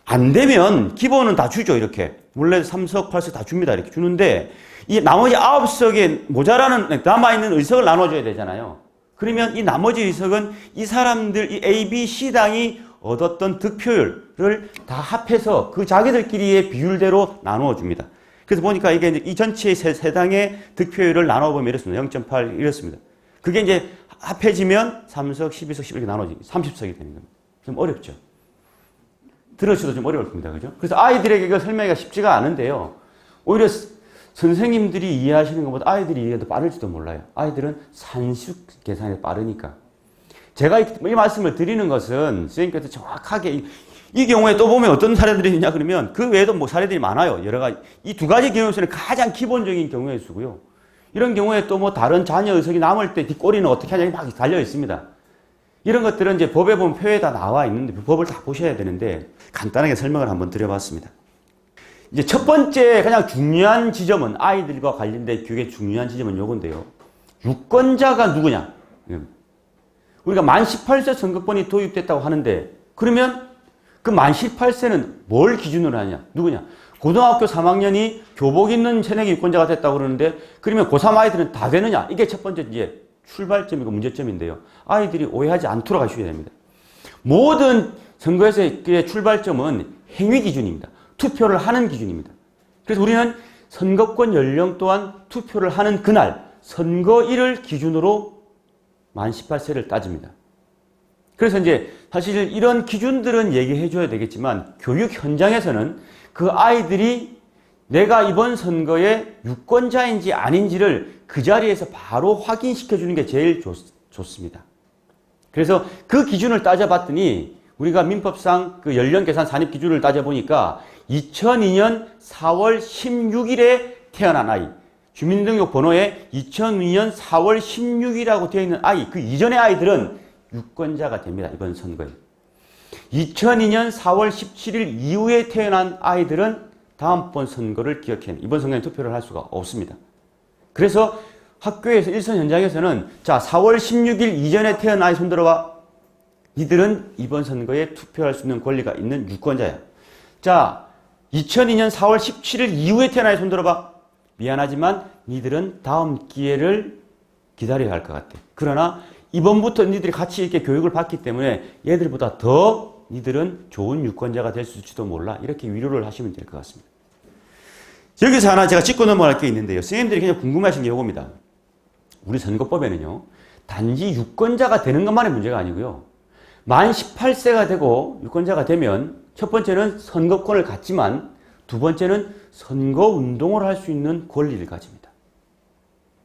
안 되면 기본은 다 주죠. 이렇게. 원래 3석, 8석 다 줍니다. 이렇게 주는데 이 나머지 9석에 모자라는 남아있는 의석을 나눠줘야 되잖아요. 그러면 이 나머지 의석은 이 사람들, 이 A, B, C당이 얻었던 득표율을 다 합해서 그 자기들끼리의 비율대로 나누어 줍니다. 그래서 보니까 이게 이제 이 전체의 세 당의 득표율을 나눠보면 이렇습니다. 0.8 이렇습니다. 그게 이제 합해지면 3석, 12석, 10 이렇게 나눠지 30석이 되는 겁니다. 좀 어렵죠. 들으셔도 좀 어려울 겁니다. 그죠? 그래서 아이들에게 이거 설명하기가 쉽지가 않은데요. 오히려 선생님들이 이해하시는 것보다 아이들이 이해가 더 빠를지도 몰라요. 아이들은 산식 계산이 빠르니까. 제가 이 말씀을 드리는 것은 선생님께서 정확하게 이 경우에 또 보면 어떤 사례들이 있냐 그러면 그 외에도 뭐 사례들이 많아요. 여러 가지. 이 두 가지 경우에서는 가장 기본적인 경우의 수고요. 이런 경우에 또 뭐 다른 자녀 의석이 남을 때 뒷꼬리는 어떻게 하냐 막 달려 있습니다. 이런 것들은 이제 법에 보면 표에 다 나와 있는데 법을 다 보셔야 되는데 간단하게 설명을 한번 드려봤습니다. 이제 첫 번째 가장 중요한 지점은 아이들과 관련된 교육의 중요한 지점은 요건데요. 유권자가 누구냐? 우리가 만 18세 선거권이 도입됐다고 하는데 그러면 그 만 18세는 뭘 기준으로 하냐? 누구냐? 고등학교 3학년이 교복 입는 새내기 유권자가 됐다고 그러는데 그러면 고3 아이들은 다 되느냐? 이게 첫 번째 이제 출발점이고 문제점인데요. 아이들이 오해하지 않도록 하셔야 됩니다. 모든 선거에서의 출발점은 행위 기준입니다. 투표를 하는 기준입니다. 그래서 우리는 선거권 연령 또한 투표를 하는 그날 선거일을 기준으로 만 18세를 따집니다. 그래서 이제 사실 이런 기준들은 얘기해 줘야 되겠지만 교육 현장에서는 그 아이들이 내가 이번 선거에 유권자인지 아닌지를 그 자리에서 바로 확인시켜 주는 게 제일 좋습니다. 그래서 그 기준을 따져봤더니 우리가 민법상 그 연령 계산 산입 기준을 따져보니까 2002년 4월 16일에 태어난 아이, 주민등록 번호에 2002년 4월 16일이라고 되어 있는 아이, 그 이전의 아이들은 유권자가 됩니다. 이번 선거에. 2002년 4월 17일 이후에 태어난 아이들은 다음번 선거를 기억해 이번 선거에 투표를 할 수가 없습니다. 그래서 학교에서 일선 현장에서는 자 4월 16일 이전에 태어난 아이 손들어봐. 이들은 이번 선거에 투표할 수 있는 권리가 있는 유권자야. 자 2002년 4월 17일 이후에 태어난 아이 손들어봐. 미안하지만 니들은 다음 기회를 기다려야 할 것 같아. 그러나 이번부터 니들이 같이 이렇게 교육을 받기 때문에 얘들보다 더 니들은 좋은 유권자가 될 수 있을지도 몰라. 이렇게 위로를 하시면 될 것 같습니다. 여기서 하나 제가 짚고 넘어갈 게 있는데요. 선생님들이 그냥 궁금하신 게 이겁니다. 우리 선거법에는요. 단지 유권자가 되는 것만의 문제가 아니고요. 만 18세가 되고 유권자가 되면 첫 번째는 선거권을 갖지만 두 번째는 선거운동을 할 수 있는 권리를 가집니다.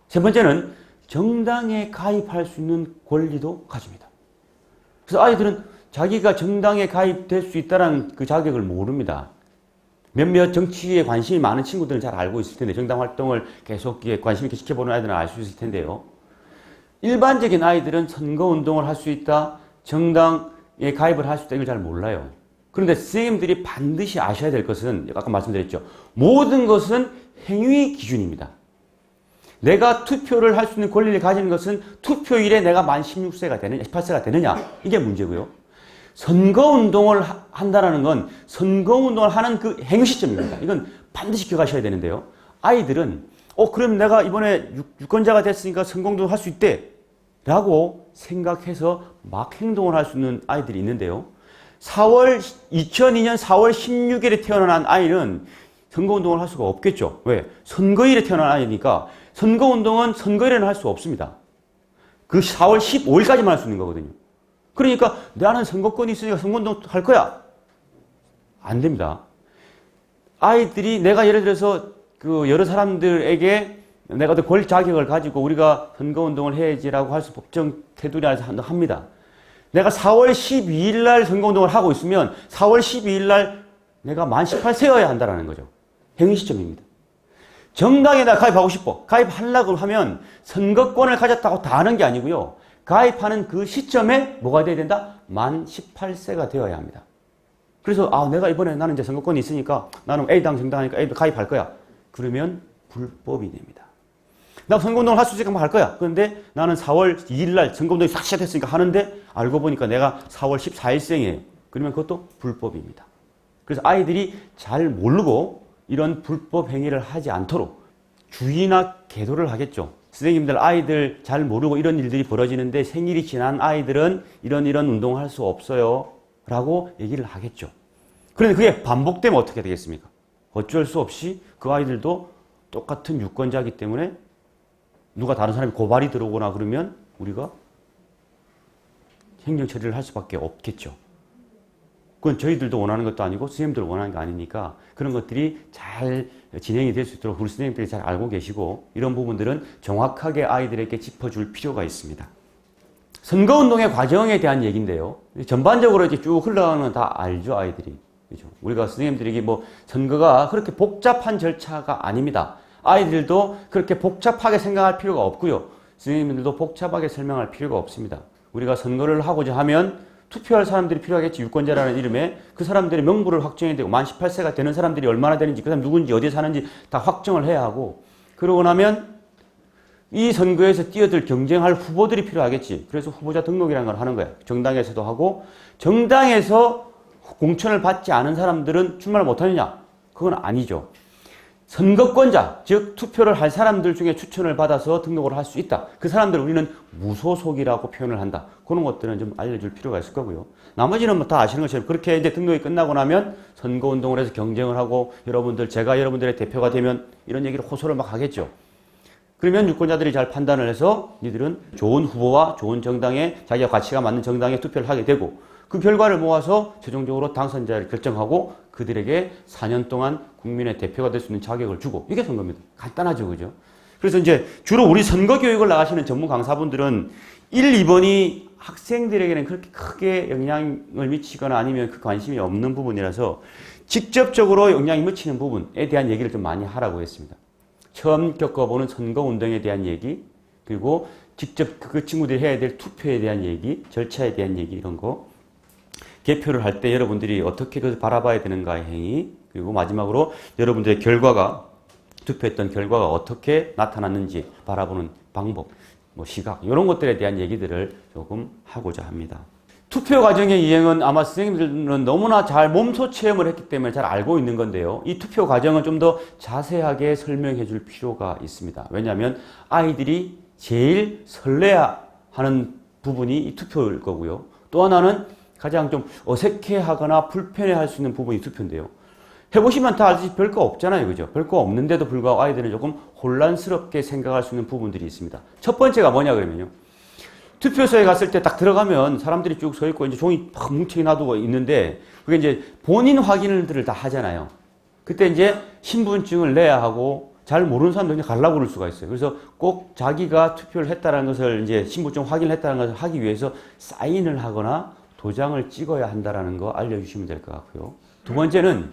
세 번째는 정당에 가입할 수 있는 권리도 가집니다. 그래서 아이들은 자기가 정당에 가입될 수 있다는 그 자격을 모릅니다. 몇몇 정치에 관심이 많은 친구들은 잘 알고 있을 텐데 정당 활동을 계속 관심 있게 지켜보는 아이들은 알 수 있을 텐데요. 일반적인 아이들은 선거운동을 할 수 있다, 정당에 가입을 할 수 있다 이걸 잘 몰라요. 그런데 선생님들이 반드시 아셔야 될 것은 아까 말씀드렸죠. 모든 것은 행위 기준입니다. 내가 투표를 할 수 있는 권리를 가지는 것은 투표일에 내가 만 16세가 되느냐, 18세가 되느냐 이게 문제고요. 선거운동을 한다는 건 선거운동을 하는 그 행위 시점입니다. 이건 반드시 기억하셔야 되는데요. 아이들은 그럼 내가 이번에 유권자가 됐으니까 선거운동을 할 수 있대 라고 생각해서 막 행동을 할 수 있는 아이들이 있는데요. 2002년 4월 16일에 태어난 아이는 선거운동을 할 수가 없겠죠. 왜? 선거일에 태어난 아이니까 선거운동은 선거일에는 할 수 없습니다. 그 4월 15일까지만 할 수 있는 거거든요. 그러니까 나는 선거권이 있으니까 선거운동 할 거야. 안 됩니다. 아이들이 내가 예를 들어서 그 여러 사람들에게 내가 어떤 권리 자격을 가지고 우리가 선거운동을 해야지라고 할 수 법정 테두리 안에서 합니다. 내가 4월 12일 날 선거운동을 하고 있으면 4월 12일 날 내가 만 18세여야 한다는 거죠. 행위 시점입니다. 정당에 나 가입하고 싶어. 가입하려고 하면 선거권을 가졌다고 다 하는 게 아니고요. 가입하는 그 시점에 뭐가 돼야 된다? 만 18세가 되어야 합니다. 그래서 내가 이번에 나는 이제 선거권이 있으니까 나는 A당 정당하니까 A당 가입할 거야. 그러면 불법이 됩니다. 나 선거운동을 할 수 있으니까 할 거야. 그런데 나는 4월 2일 날 선거운동이 싹 시작됐으니까 하는데 알고 보니까 내가 4월 14일생이에요. 그러면 그것도 불법입니다. 그래서 아이들이 잘 모르고 이런 불법 행위를 하지 않도록 주의나 계도를 하겠죠. 선생님들 아이들 잘 모르고 이런 일들이 벌어지는데 생일이 지난 아이들은 이런 운동을 할 수 없어요. 라고 얘기를 하겠죠. 그런데 그게 반복되면 어떻게 되겠습니까? 어쩔 수 없이 그 아이들도 똑같은 유권자이기 때문에 누가 다른 사람이 고발이 들어오거나 그러면 우리가 행정 처리를 할 수밖에 없겠죠. 그건 저희들도 원하는 것도 아니고 선생님들 원하는 게 아니니까 그런 것들이 잘 진행이 될 수 있도록 우리 선생님들이 잘 알고 계시고 이런 부분들은 정확하게 아이들에게 짚어줄 필요가 있습니다. 선거운동의 과정에 대한 얘기인데요. 전반적으로 이제 쭉 흘러가는 건 다 알죠, 아이들이. 그죠? 우리가 선생님들에게 선거가 그렇게 복잡한 절차가 아닙니다. 아이들도 그렇게 복잡하게 생각할 필요가 없고요. 선생님들도 복잡하게 설명할 필요가 없습니다. 우리가 선거를 하고자 하면 투표할 사람들이 필요하겠지. 유권자라는 이름에 그 사람들의 명부를 확정해야 되고 만 18세가 되는 사람들이 얼마나 되는지 그 사람 누군지 어디에 사는지 다 확정을 해야 하고 그러고 나면 이 선거에서 뛰어들 경쟁할 후보들이 필요하겠지. 그래서 후보자 등록이라는 걸 하는 거야. 정당에서도 하고 정당에서 공천을 받지 않은 사람들은 출마를 못하느냐? 그건 아니죠. 선거권자, 즉 투표를 할 사람들 중에 추천을 받아서 등록을 할 수 있다. 그 사람들을 우리는 무소속이라고 표현을 한다. 그런 것들은 좀 알려줄 필요가 있을 거고요. 나머지는 다 아시는 것처럼 그렇게 이제 등록이 끝나고 나면 선거운동을 해서 경쟁을 하고 제가 여러분들의 대표가 되면 이런 얘기를 호소를 막 하겠죠. 그러면 유권자들이 잘 판단을 해서 니들은 좋은 후보와 좋은 정당에 자기가 가치가 맞는 정당에 투표를 하게 되고 그 결과를 모아서 최종적으로 당선자를 결정하고 그들에게 4년 동안 국민의 대표가 될 수 있는 자격을 주고 이게 선거입니다. 간단하죠, 그죠? 그래서 이제 주로 우리 선거 교육을 나가시는 전문 강사분들은 1, 2번이 학생들에게는 그렇게 크게 영향을 미치거나 아니면 그 관심이 없는 부분이라서 직접적으로 영향이 미치는 부분에 대한 얘기를 좀 많이 하라고 했습니다. 처음 겪어보는 선거운동에 대한 얘기, 그리고 직접 그 친구들이 해야 될 투표에 대한 얘기, 절차에 대한 얘기 이런 거, 개표를 할 때 여러분들이 어떻게 그것을 바라봐야 되는가의 행위, 그리고 마지막으로 여러분들의 투표했던 결과가 어떻게 나타났는지 바라보는 방법, 시각, 이런 것들에 대한 얘기들을 조금 하고자 합니다. 투표 과정의 이행은 아마 선생님들은 너무나 잘 몸소 체험을 했기 때문에 잘 알고 있는 건데요. 이 투표 과정은 좀 더 자세하게 설명해 줄 필요가 있습니다. 왜냐하면 아이들이 제일 설레야 하는 부분이 이 투표일 거고요. 또 하나는 가장 좀 어색해하거나 불편해할 수 있는 부분이 투표인데요. 해보시면 다 알듯이 별거 없잖아요. 그죠? 별거 없는데도 불구하고 아이들은 조금 혼란스럽게 생각할 수 있는 부분들이 있습니다. 첫 번째가 뭐냐 그러면요. 투표소에 갔을 때 딱 들어가면 사람들이 쭉 서 있고 이제 종이 막 뭉치게 놔두고 있는데 그게 이제 본인 확인들을 다 하잖아요. 그때 이제 신분증을 내야 하고 잘 모르는 사람도 그냥 가려고 그럴 수가 있어요. 그래서 꼭 자기가 투표를 했다는 것을 이제 신분증 확인을 했다는 것을 하기 위해서 사인을 하거나 도장을 찍어야 한다는 거 알려주시면 될 것 같고요. 두 번째는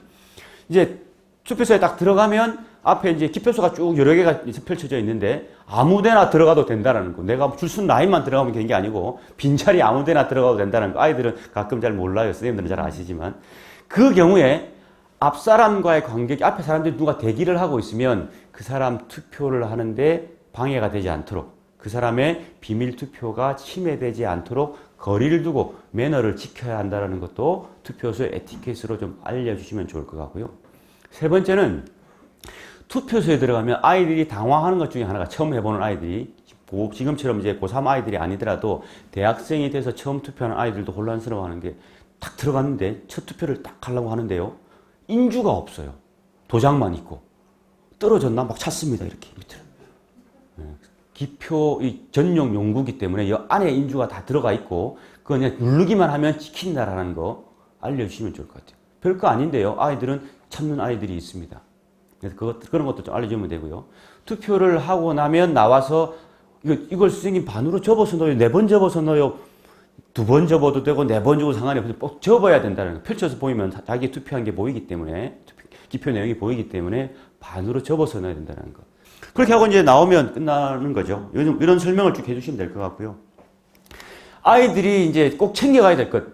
이제 투표소에 딱 들어가면 앞에 이제 기표소가 쭉 여러 개가 펼쳐져 있는데 아무 데나 들어가도 된다는 거. 내가 줄순 라인만 들어가면 되는 게 아니고 빈자리 아무 데나 들어가도 된다는 거. 아이들은 가끔 잘 몰라요. 선생님들은 잘 아시지만. 그 경우에 앞 사람과의 관계, 앞에 사람들이 누가 대기를 하고 있으면 그 사람 투표를 하는데 방해가 되지 않도록 그 사람의 비밀 투표가 침해되지 않도록 거리를 두고 매너를 지켜야 한다는 것도 투표소의 에티켓으로 좀 알려주시면 좋을 것 같고요. 세 번째는 투표소에 들어가면 아이들이 당황하는 것 중에 하나가 처음 해보는 아이들이 지금처럼 이제 고3 아이들이 아니더라도 대학생이 돼서 처음 투표하는 아이들도 혼란스러워하는 게 딱 들어갔는데 첫 투표를 딱 하려고 하는데요. 인주가 없어요. 도장만 있고 떨어졌나 막 찾습니다. 이렇게 밑으로. 기표 이 전용 용구기 때문에 이 안에 인주가 다 들어가 있고 그거 그냥 누르기만 하면 찍힌다라는 거 알려주시면 좋을 것 같아요. 별거 아닌데요. 아이들은 참는 아이들이 있습니다. 그래서 그런 것도 좀 알려주면 되고요. 투표를 하고 나면 나와서 이걸 선생님 반으로 접어서 넣어요. 4번 접어서 넣어요. 2번 접어도 되고 4번 접어도 상관이 없어요. 꼭 접어야 된다는 거. 펼쳐서 보이면 자기 투표한 게 보이기 때문에 기표 내용이 보이기 때문에 반으로 접어서 넣어야 된다는 거. 그렇게 하고 이제 나오면 끝나는 거죠. 요즘 이런 설명을 쭉 해주시면 될 것 같고요. 아이들이 이제 꼭 챙겨가야 될 것.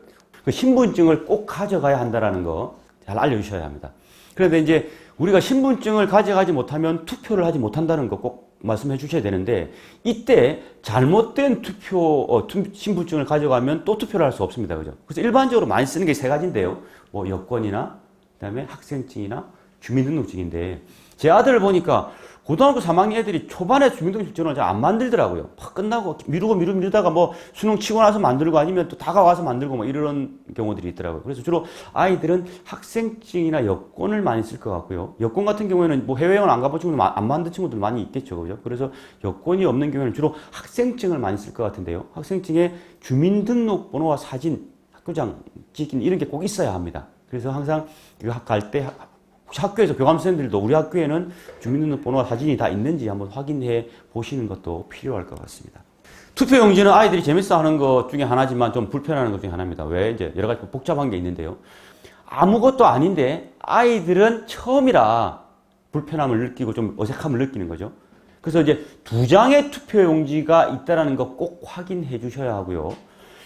그 신분증을 꼭 가져가야 한다는 거 잘 알려주셔야 합니다. 그런데 이제 우리가 신분증을 가져가지 못하면 투표를 하지 못한다는 거 꼭 말씀해 주셔야 되는데 이때 잘못된 신분증을 가져가면 또 투표를 할 수 없습니다. 그죠? 그래서 일반적으로 많이 쓰는 게 3가지인데요. 뭐 여권이나 그다음에 학생증이나 주민등록증인데 제 아들을 보니까 고등학교 3학년 애들이 초반에 주민등록증을 잘 안 만들더라고요. 팍 끝나고 미루다가 뭐 수능 치고 나서 만들고 아니면 또 다가와서 만들고 뭐 이런 경우들이 있더라고요. 그래서 주로 아이들은 학생증이나 여권을 많이 쓸 것 같고요. 여권 같은 경우에는 뭐 해외여행 안 가본 친구들, 안 만든 친구들 많이 있겠죠. 그죠? 그래서 여권이 없는 경우에는 주로 학생증을 많이 쓸 것 같은데요. 학생증에 주민등록번호와 사진, 학교장 찍힌 이런 게 꼭 있어야 합니다. 그래서 항상 갈 때 학교에서 교감선생님들도 우리 학교에는 주민등록번호와 사진이 다 있는지 한번 확인해 보시는 것도 필요할 것 같습니다. 투표용지는 아이들이 재밌어 하는 것 중에 하나지만 좀 불편한 것 중에 하나입니다. 왜? 이제 여러 가지 복잡한 게 있는데요. 아무것도 아닌데 아이들은 처음이라 불편함을 느끼고 좀 어색함을 느끼는 거죠. 그래서 이제 2장의 투표용지가 있다는 거 꼭 확인해 주셔야 하고요.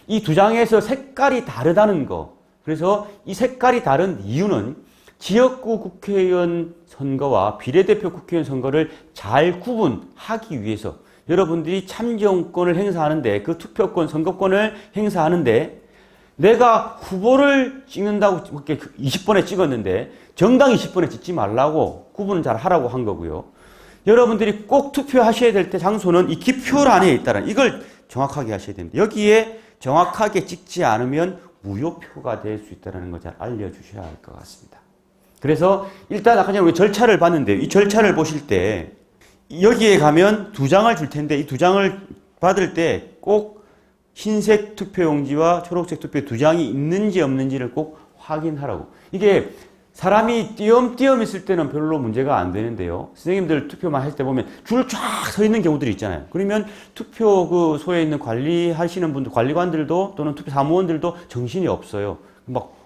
이 2장에서 색깔이 다르다는 거. 그래서 이 색깔이 다른 이유는 지역구 국회의원 선거와 비례대표 국회의원 선거를 잘 구분하기 위해서 여러분들이 참정권을 행사하는데 그 투표권, 선거권을 행사하는데 내가 후보를 찍는다고 20번에 찍었는데 정당 20번에 찍지 말라고 구분을 잘 하라고 한 거고요. 여러분들이 꼭 투표하셔야 될 때 장소는 이 기표란에 있다는 이걸 정확하게 하셔야 됩니다. 여기에 정확하게 찍지 않으면 무효표가 될 수 있다는 걸 잘 알려주셔야 할 것 같습니다. 그래서 일단 아까 전에 우리 절차를 봤는데 이 절차를 보실 때 여기에 가면 2장을 줄 텐데 이 2장을 받을 때 꼭 흰색 투표용지와 초록색 투표 2장이 있는지 없는지를 꼭 확인하라고. 이게 사람이 띄엄띄엄 있을 때는 별로 문제가 안 되는데요. 선생님들 투표만 할 때 보면 줄 쫙 서 있는 경우들이 있잖아요. 그러면 투표 그 소에 있는 관리하시는 분들, 관리관들도 또는 투표 사무원들도 정신이 없어요. 막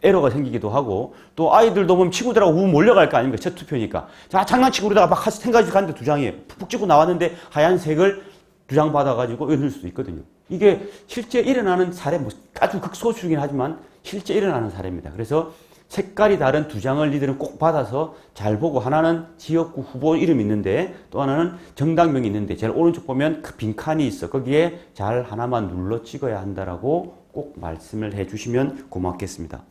에러가 생기기도 하고 또 아이들도 보면 친구들하고 몰려갈 거 아닙니까? 첫 투표니까. 자, 장난치고 그러다가 막 생각이 갔는데 2장이에요. 푹푹 찍고 나왔는데 하얀색을 2장 받아가지고 이럴 수도 있거든요. 이게 실제 일어나는 사례, 뭐 아주 극소수이긴 하지만 실제 일어나는 사례입니다. 그래서 색깔이 다른 2장을 니들은 꼭 받아서 잘 보고 하나는 지역구 후보 이름이 있는데 또 하나는 정당명이 있는데 제일 오른쪽 보면 그 빈칸이 있어. 거기에 잘 하나만 눌러 찍어야 한다라고 꼭 말씀을 해주시면 고맙겠습니다.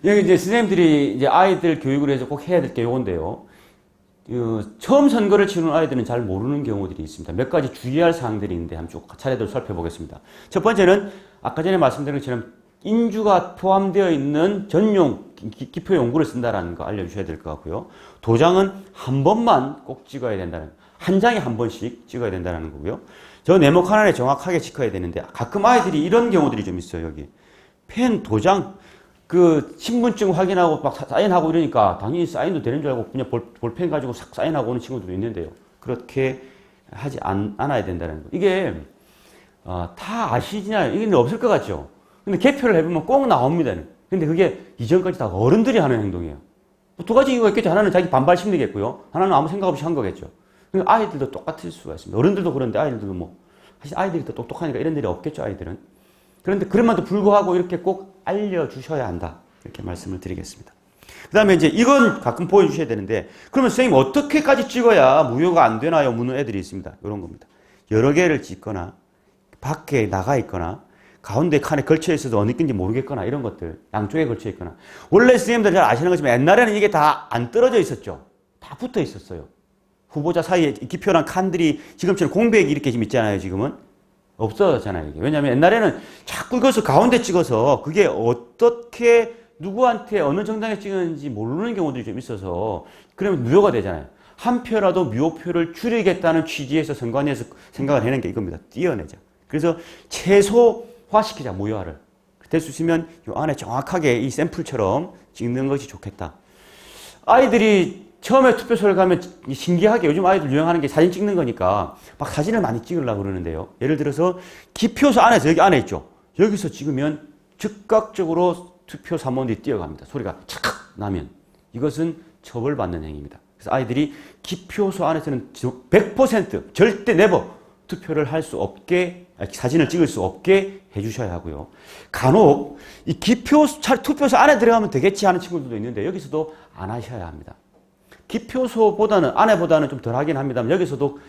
여기 이제 선생님들이 이제 아이들 교육을 해서 꼭 해야 될 게 요건데요. 처음 선거를 치르는 아이들은 잘 모르는 경우들이 있습니다. 몇 가지 주의할 사항들이 있는데 한번 쭉 차례대로 살펴보겠습니다. 첫 번째는 아까 전에 말씀드린 것처럼 인주가 포함되어 있는 전용 기표 용구를 쓴다는 거 알려주셔야 될 것 같고요. 도장은 한 번만 꼭 찍어야 된다는 거. 한 장에 한 번씩 찍어야 된다는 거고요. 저 네모 칸안에 정확하게 찍어야 되는데 가끔 아이들이 이런 경우들이 좀 있어요. 여기 펜, 도장, 그 신분증 확인하고 막 사인하고 이러니까 당연히 사인도 되는 줄 알고 그냥 볼펜 가지고 싹 사인하고 오는 친구들도 있는데요. 그렇게 하지 않아야 된다는 거. 이게 다 아시잖아요. 이게 없을 것 같죠. 근데 개표를 해보면 꼭 나옵니다. 근데 그게 이전까지 다 어른들이 하는 행동이에요. 2가지 이유가 있겠죠. 하나는 자기 반발 심리겠고요. 하나는 아무 생각 없이 한 거겠죠. 아이들도 똑같을 수가 있습니다. 어른들도 그런데 아이들도 뭐 사실 아이들이 더 똑똑하니까 이런 일이 없겠죠. 아이들은. 그런데 그럼에도 불구하고 이렇게 꼭 알려주셔야 한다. 이렇게 말씀을 드리겠습니다. 그 다음에 이제 이건 가끔 보여주셔야 되는데 그러면 선생님 어떻게까지 찍어야 무효가 안 되나요? 묻는 애들이 있습니다. 이런 겁니다. 여러 개를 찍거나 밖에 나가 있거나 가운데 칸에 걸쳐 있어도 어느 끈지 모르겠거나 이런 것들 양쪽에 걸쳐 있거나 원래 선생님들 잘 아시는 것이지만 옛날에는 이게 다 안 떨어져 있었죠. 다 붙어 있었어요. 후보자 사이에 기표랑 칸들이 지금처럼 공백이 이렇게 지금 있잖아요. 지금은 없어졌잖아요. 이게. 왜냐하면 옛날에는 자꾸 이것을 가운데 찍어서 그게 어떻게 누구한테 어느 정당에 찍었는지 모르는 경우들이 좀 있어서 그러면 무효가 되잖아요. 한 표라도 묘표를 줄이겠다는 취지에서 선관위에서 생각을 해낸 게 이겁니다. 띄어내자. 그래서 최소화시키자, 무효화를. 될 수 있으면 이 안에 정확하게 이 샘플처럼 찍는 것이 좋겠다. 아이들이 처음에 투표소를 가면 신기하게 요즘 아이들 유행하는 게 사진 찍는 거니까 막 사진을 많이 찍으려고 그러는데요. 예를 들어서 기표소 안에서 여기 안에 있죠. 여기서 찍으면 즉각적으로 투표 사무원들이 뛰어갑니다. 소리가 착 나면 이것은 처벌받는 행위입니다. 그래서 아이들이 기표소 안에서는 100% 절대 네버 투표를 할 수 없게, 사진을 찍을 수 없게 해주셔야 하고요. 간혹 이 투표소 안에 들어가면 되겠지 하는 친구들도 있는데 여기서도 안 하셔야 합니다. 기표소보다는, 안에보다는 좀 덜 하긴 합니다만 여기서도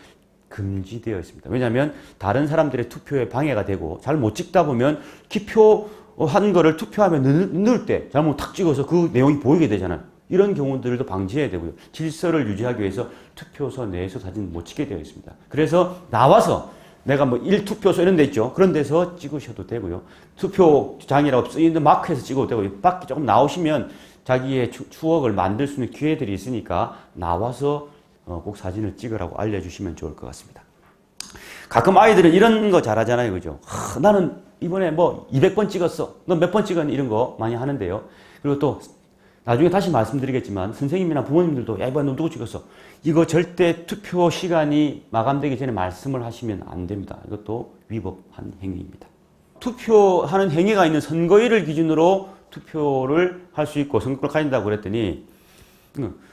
금지되어 있습니다. 왜냐하면 다른 사람들의 투표에 방해가 되고 잘 못 찍다 보면 기표한 거를 투표하면 넣을 때 잘못 탁 찍어서 그 내용이 보이게 되잖아요. 이런 경우들도 방지해야 되고요. 질서를 유지하기 위해서 투표소 내에서 사진 못 찍게 되어 있습니다. 그래서 나와서 내가 뭐 1투표소 이런 데 있죠. 그런 데서 찍으셔도 되고요. 투표장이라고 쓰이는 마크에서 찍어도 되고요. 밖에 조금 나오시면 자기의 추억을 만들 수 있는 기회들이 있으니까 나와서 꼭 사진을 찍으라고 알려주시면 좋을 것 같습니다. 가끔 아이들은 이런 거 잘하잖아요. 그죠? 나는 이번에 뭐 200번 찍었어. 너 몇 번 찍었니? 이런 거 많이 하는데요. 그리고 또 나중에 다시 말씀드리겠지만 선생님이나 부모님들도 야 이번에 너 누구 찍었어? 이거 절대 투표 시간이 마감되기 전에 말씀을 하시면 안 됩니다. 이것도 위법한 행위입니다. 투표하는 행위가 있는 선거일을 기준으로 투표를 할 수 있고 선거권을 가진다고 그랬더니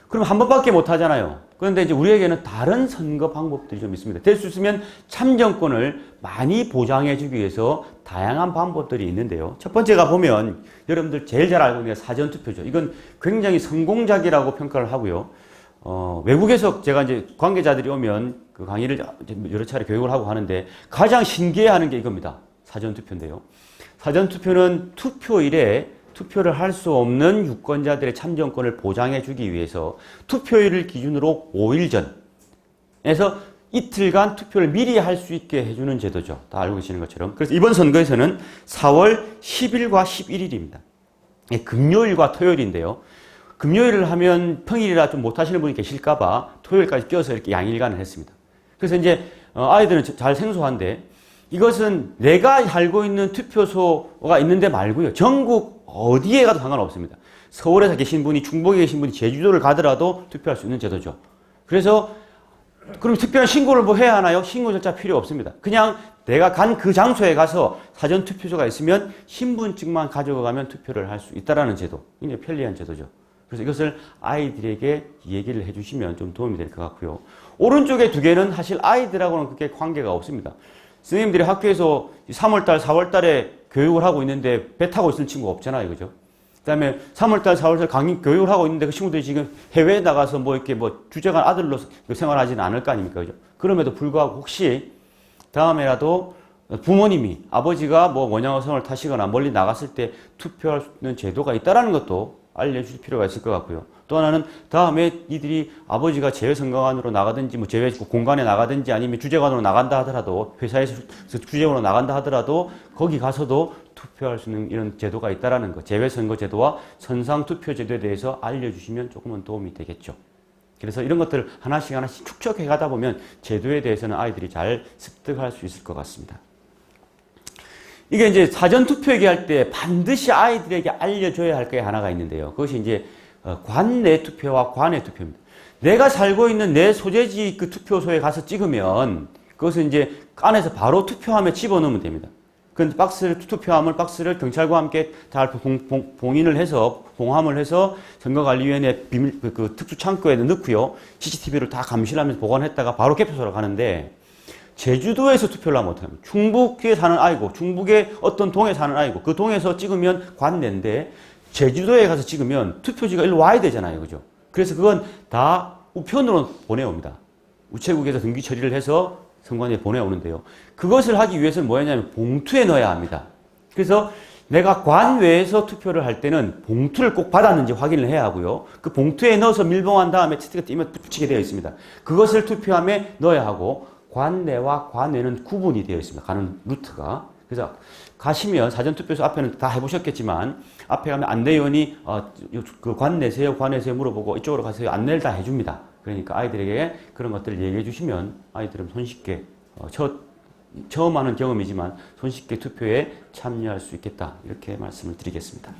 그럼 한 번밖에 못 하잖아요. 그런데 이제 우리에게는 다른 선거 방법들이 좀 있습니다. 될 수 있으면 참정권을 많이 보장해 주기 위해서 다양한 방법들이 있는데요. 첫 번째가 보면 여러분들 제일 잘 알고 있는 게 사전투표죠. 이건 굉장히 성공작이라고 평가를 하고요. 외국에서 제가 이제 관계자들이 오면 그 강의를 여러 차례 교육을 하고 하는데 가장 신기해하는 게 이겁니다. 사전투표인데요. 사전투표는 투표일에 투표를 할 수 없는 유권자들의 참정권을 보장해 주기 위해서 투표일을 기준으로 5일 전에서 이틀간 투표를 미리 할 수 있게 해주는 제도죠. 다 알고 계시는 것처럼. 그래서 이번 선거에서는 4월 10일과 11일입니다. 금요일과 토요일인데요. 금요일을 하면 평일이라 좀 못하시는 분이 계실까봐 토요일까지 껴서 이렇게 양일간을 했습니다. 그래서 이제 아이들은 잘 생소한데 이것은 내가 알고 있는 투표소가 있는데 말고요. 전국 어디에 가도 상관없습니다. 서울에서 계신 분이, 충북에 계신 분이 제주도를 가더라도 투표할 수 있는 제도죠. 그래서 그럼 특별한 신고를 뭐 해야 하나요? 신고 절차 필요 없습니다. 그냥 내가 간 그 장소에 가서 사전 투표소가 있으면 신분증만 가져가면 투표를 할 수 있다라는 제도. 굉장히 편리한 제도죠. 그래서 이것을 아이들에게 얘기를 해주시면 좀 도움이 될 것 같고요. 오른쪽에 두 개는 사실 아이들하고는 그렇게 관계가 없습니다. 선생님들이 학교에서 3월달, 4월달에 교육을 하고 있는데 배 타고 있을 친구가 없잖아요. 그죠? 그 다음에 3월달, 4월달 강의 교육을 하고 있는데 그 친구들이 지금 해외에 나가서 뭐 이렇게 뭐 주재관 아들로서 생활하지는 않을 거 아닙니까? 그죠? 그럼에도 불구하고 혹시 다음에라도 부모님이, 아버지가 뭐 원양어선을 타시거나 멀리 나갔을 때 투표할 수 있는 제도가 있다는 것도 알려줄 필요가 있을 것 같고요. 또 하나는 다음에 이들이 아버지가 재외선거관으로 나가든지 뭐 재외 공간에 나가든지 아니면 주재관으로 나간다 하더라도 회사에서 주재관으로 나간다 하더라도 거기 가서도 투표할 수 있는 이런 제도가 있다라는 것. 재외선거 제도와 선상투표 제도에 대해서 알려주시면 조금은 도움이 되겠죠. 그래서 이런 것들을 하나씩 하나씩 축적해 가다 보면 제도에 대해서는 아이들이 잘 습득할 수 있을 것 같습니다. 이게 이제 사전투표 얘기할 때 반드시 아이들에게 알려줘야 할 게 하나가 있는데요. 그것이 이제 관내 투표와 관외 투표입니다. 내가 살고 있는 내 소재지 그 투표소에 가서 찍으면 그것은 이제 안에서 바로 투표함에 집어넣으면 됩니다. 그 투표함을 박스를 경찰과 함께 잘 봉인을 해서 봉함을 해서 선거관리위원회 비밀 그 특수 창고에 넣고요. CCTV를 다 감시를 하면서 보관했다가 바로 개표소로 가는데 제주도에서 투표를 하면 어떻게 합니까? 충북에 사는 아이고, 충북의 어떤 동에 사는 아이고, 그 동에서 찍으면 관내인데, 제주도에 가서 찍으면 투표지가 일로 와야 되잖아요. 그죠? 그래서 그건 다 우편으로 보내옵니다. 우체국에서 등기 처리를 해서 선관위에 보내오는데요. 그것을 하기 위해서는 뭐였냐면 봉투에 넣어야 합니다. 그래서 내가 관외에서 투표를 할 때는 봉투를 꼭 받았는지 확인을 해야 하고요. 그 봉투에 넣어서 밀봉한 다음에 스티커 띄면 붙이게 되어 있습니다. 그것을 투표함에 넣어야 하고, 관내와 관외는 구분이 되어 있습니다. 가는 루트가. 그래서 가시면 사전투표소 앞에는 다 해보셨겠지만 앞에 가면 안내위원이 그 관 내세요 물어보고 이쪽으로 가세요 안내를 다 해줍니다. 그러니까 아이들에게 그런 것들을 얘기해 주시면 아이들은 손쉽게 처음 하는 경험이지만 손쉽게 투표에 참여할 수 있겠다. 이렇게 말씀을 드리겠습니다.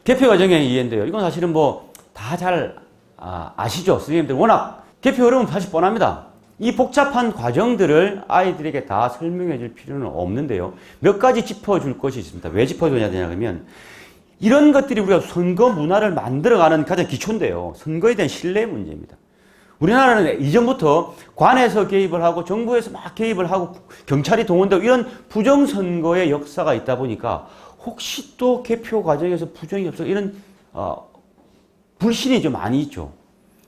개표 과정의 이해인데요. 이건 사실은 뭐 다 잘 아시죠? 선생님들 워낙 개표 흐름은 사실 뻔합니다. 이 복잡한 과정들을 아이들에게 다 설명해 줄 필요는 없는데요. 몇 가지 짚어줄 것이 있습니다. 왜 짚어줘야 되냐면 이런 것들이 우리가 선거 문화를 만들어가는 가장 기초인데요. 선거에 대한 신뢰 문제입니다. 우리나라는 이전부터 관에서 개입을 하고 정부에서 막 개입을 하고 경찰이 동원되고 이런 부정선거의 역사가 있다 보니까 혹시 또 개표 과정에서 부정이 없어 이런 불신이 좀 많이 있죠.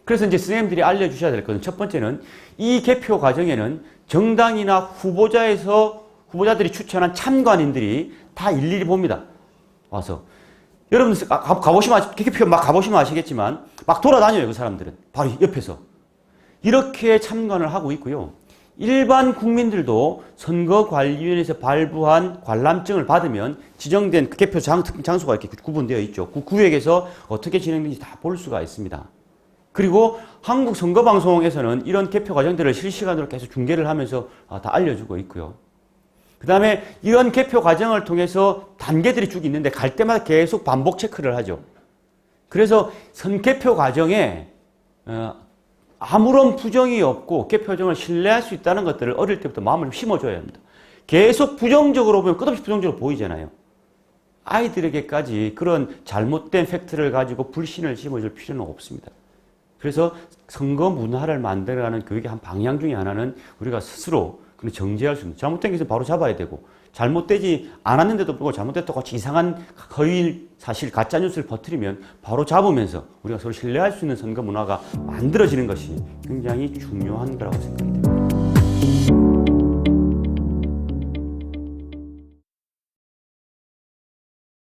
그래서 이제 선생님들이 알려주셔야 될 것은 첫 번째는 이 개표 과정에는 정당이나 후보자들이 추천한 참관인들이 다 일일이 봅니다. 와서. 여러분들 개표 막 가보시면 아시겠지만 막 돌아다녀요, 그 사람들은. 바로 옆에서. 이렇게 참관을 하고 있고요. 일반 국민들도 선거관리위원회에서 발부한 관람증을 받으면 지정된 개표 장소가 이렇게 구분되어 있죠. 그 구역에서 어떻게 진행되는지 다 볼 수가 있습니다. 그리고 한국 선거방송에서는 이런 개표 과정들을 실시간으로 계속 중계를 하면서 다 알려주고 있고요. 그 다음에 이런 개표 과정을 통해서 단계들이 쭉 있는데 갈 때마다 계속 반복 체크를 하죠. 그래서 선개표 과정에 아무런 부정이 없고 개표 과정을 신뢰할 수 있다는 것들을 어릴 때부터 마음을 심어줘야 합니다. 계속 부정적으로 보면 끝없이 부정적으로 보이잖아요. 아이들에게까지 그런 잘못된 팩트를 가지고 불신을 심어줄 필요는 없습니다. 그래서 선거 문화를 만들어가는 교육의 한 방향 중에 하나는 우리가 스스로 정죄할 수 있는, 잘못된 것은 바로 잡아야 되고 잘못되지 않았는데도 불구하고 잘못됐다고 같이 이상한 허위 사실 가짜 뉴스를 퍼뜨리면 바로 잡으면서 우리가 서로 신뢰할 수 있는 선거 문화가 만들어지는 것이 굉장히 중요한 거라고 생각이 됩니다.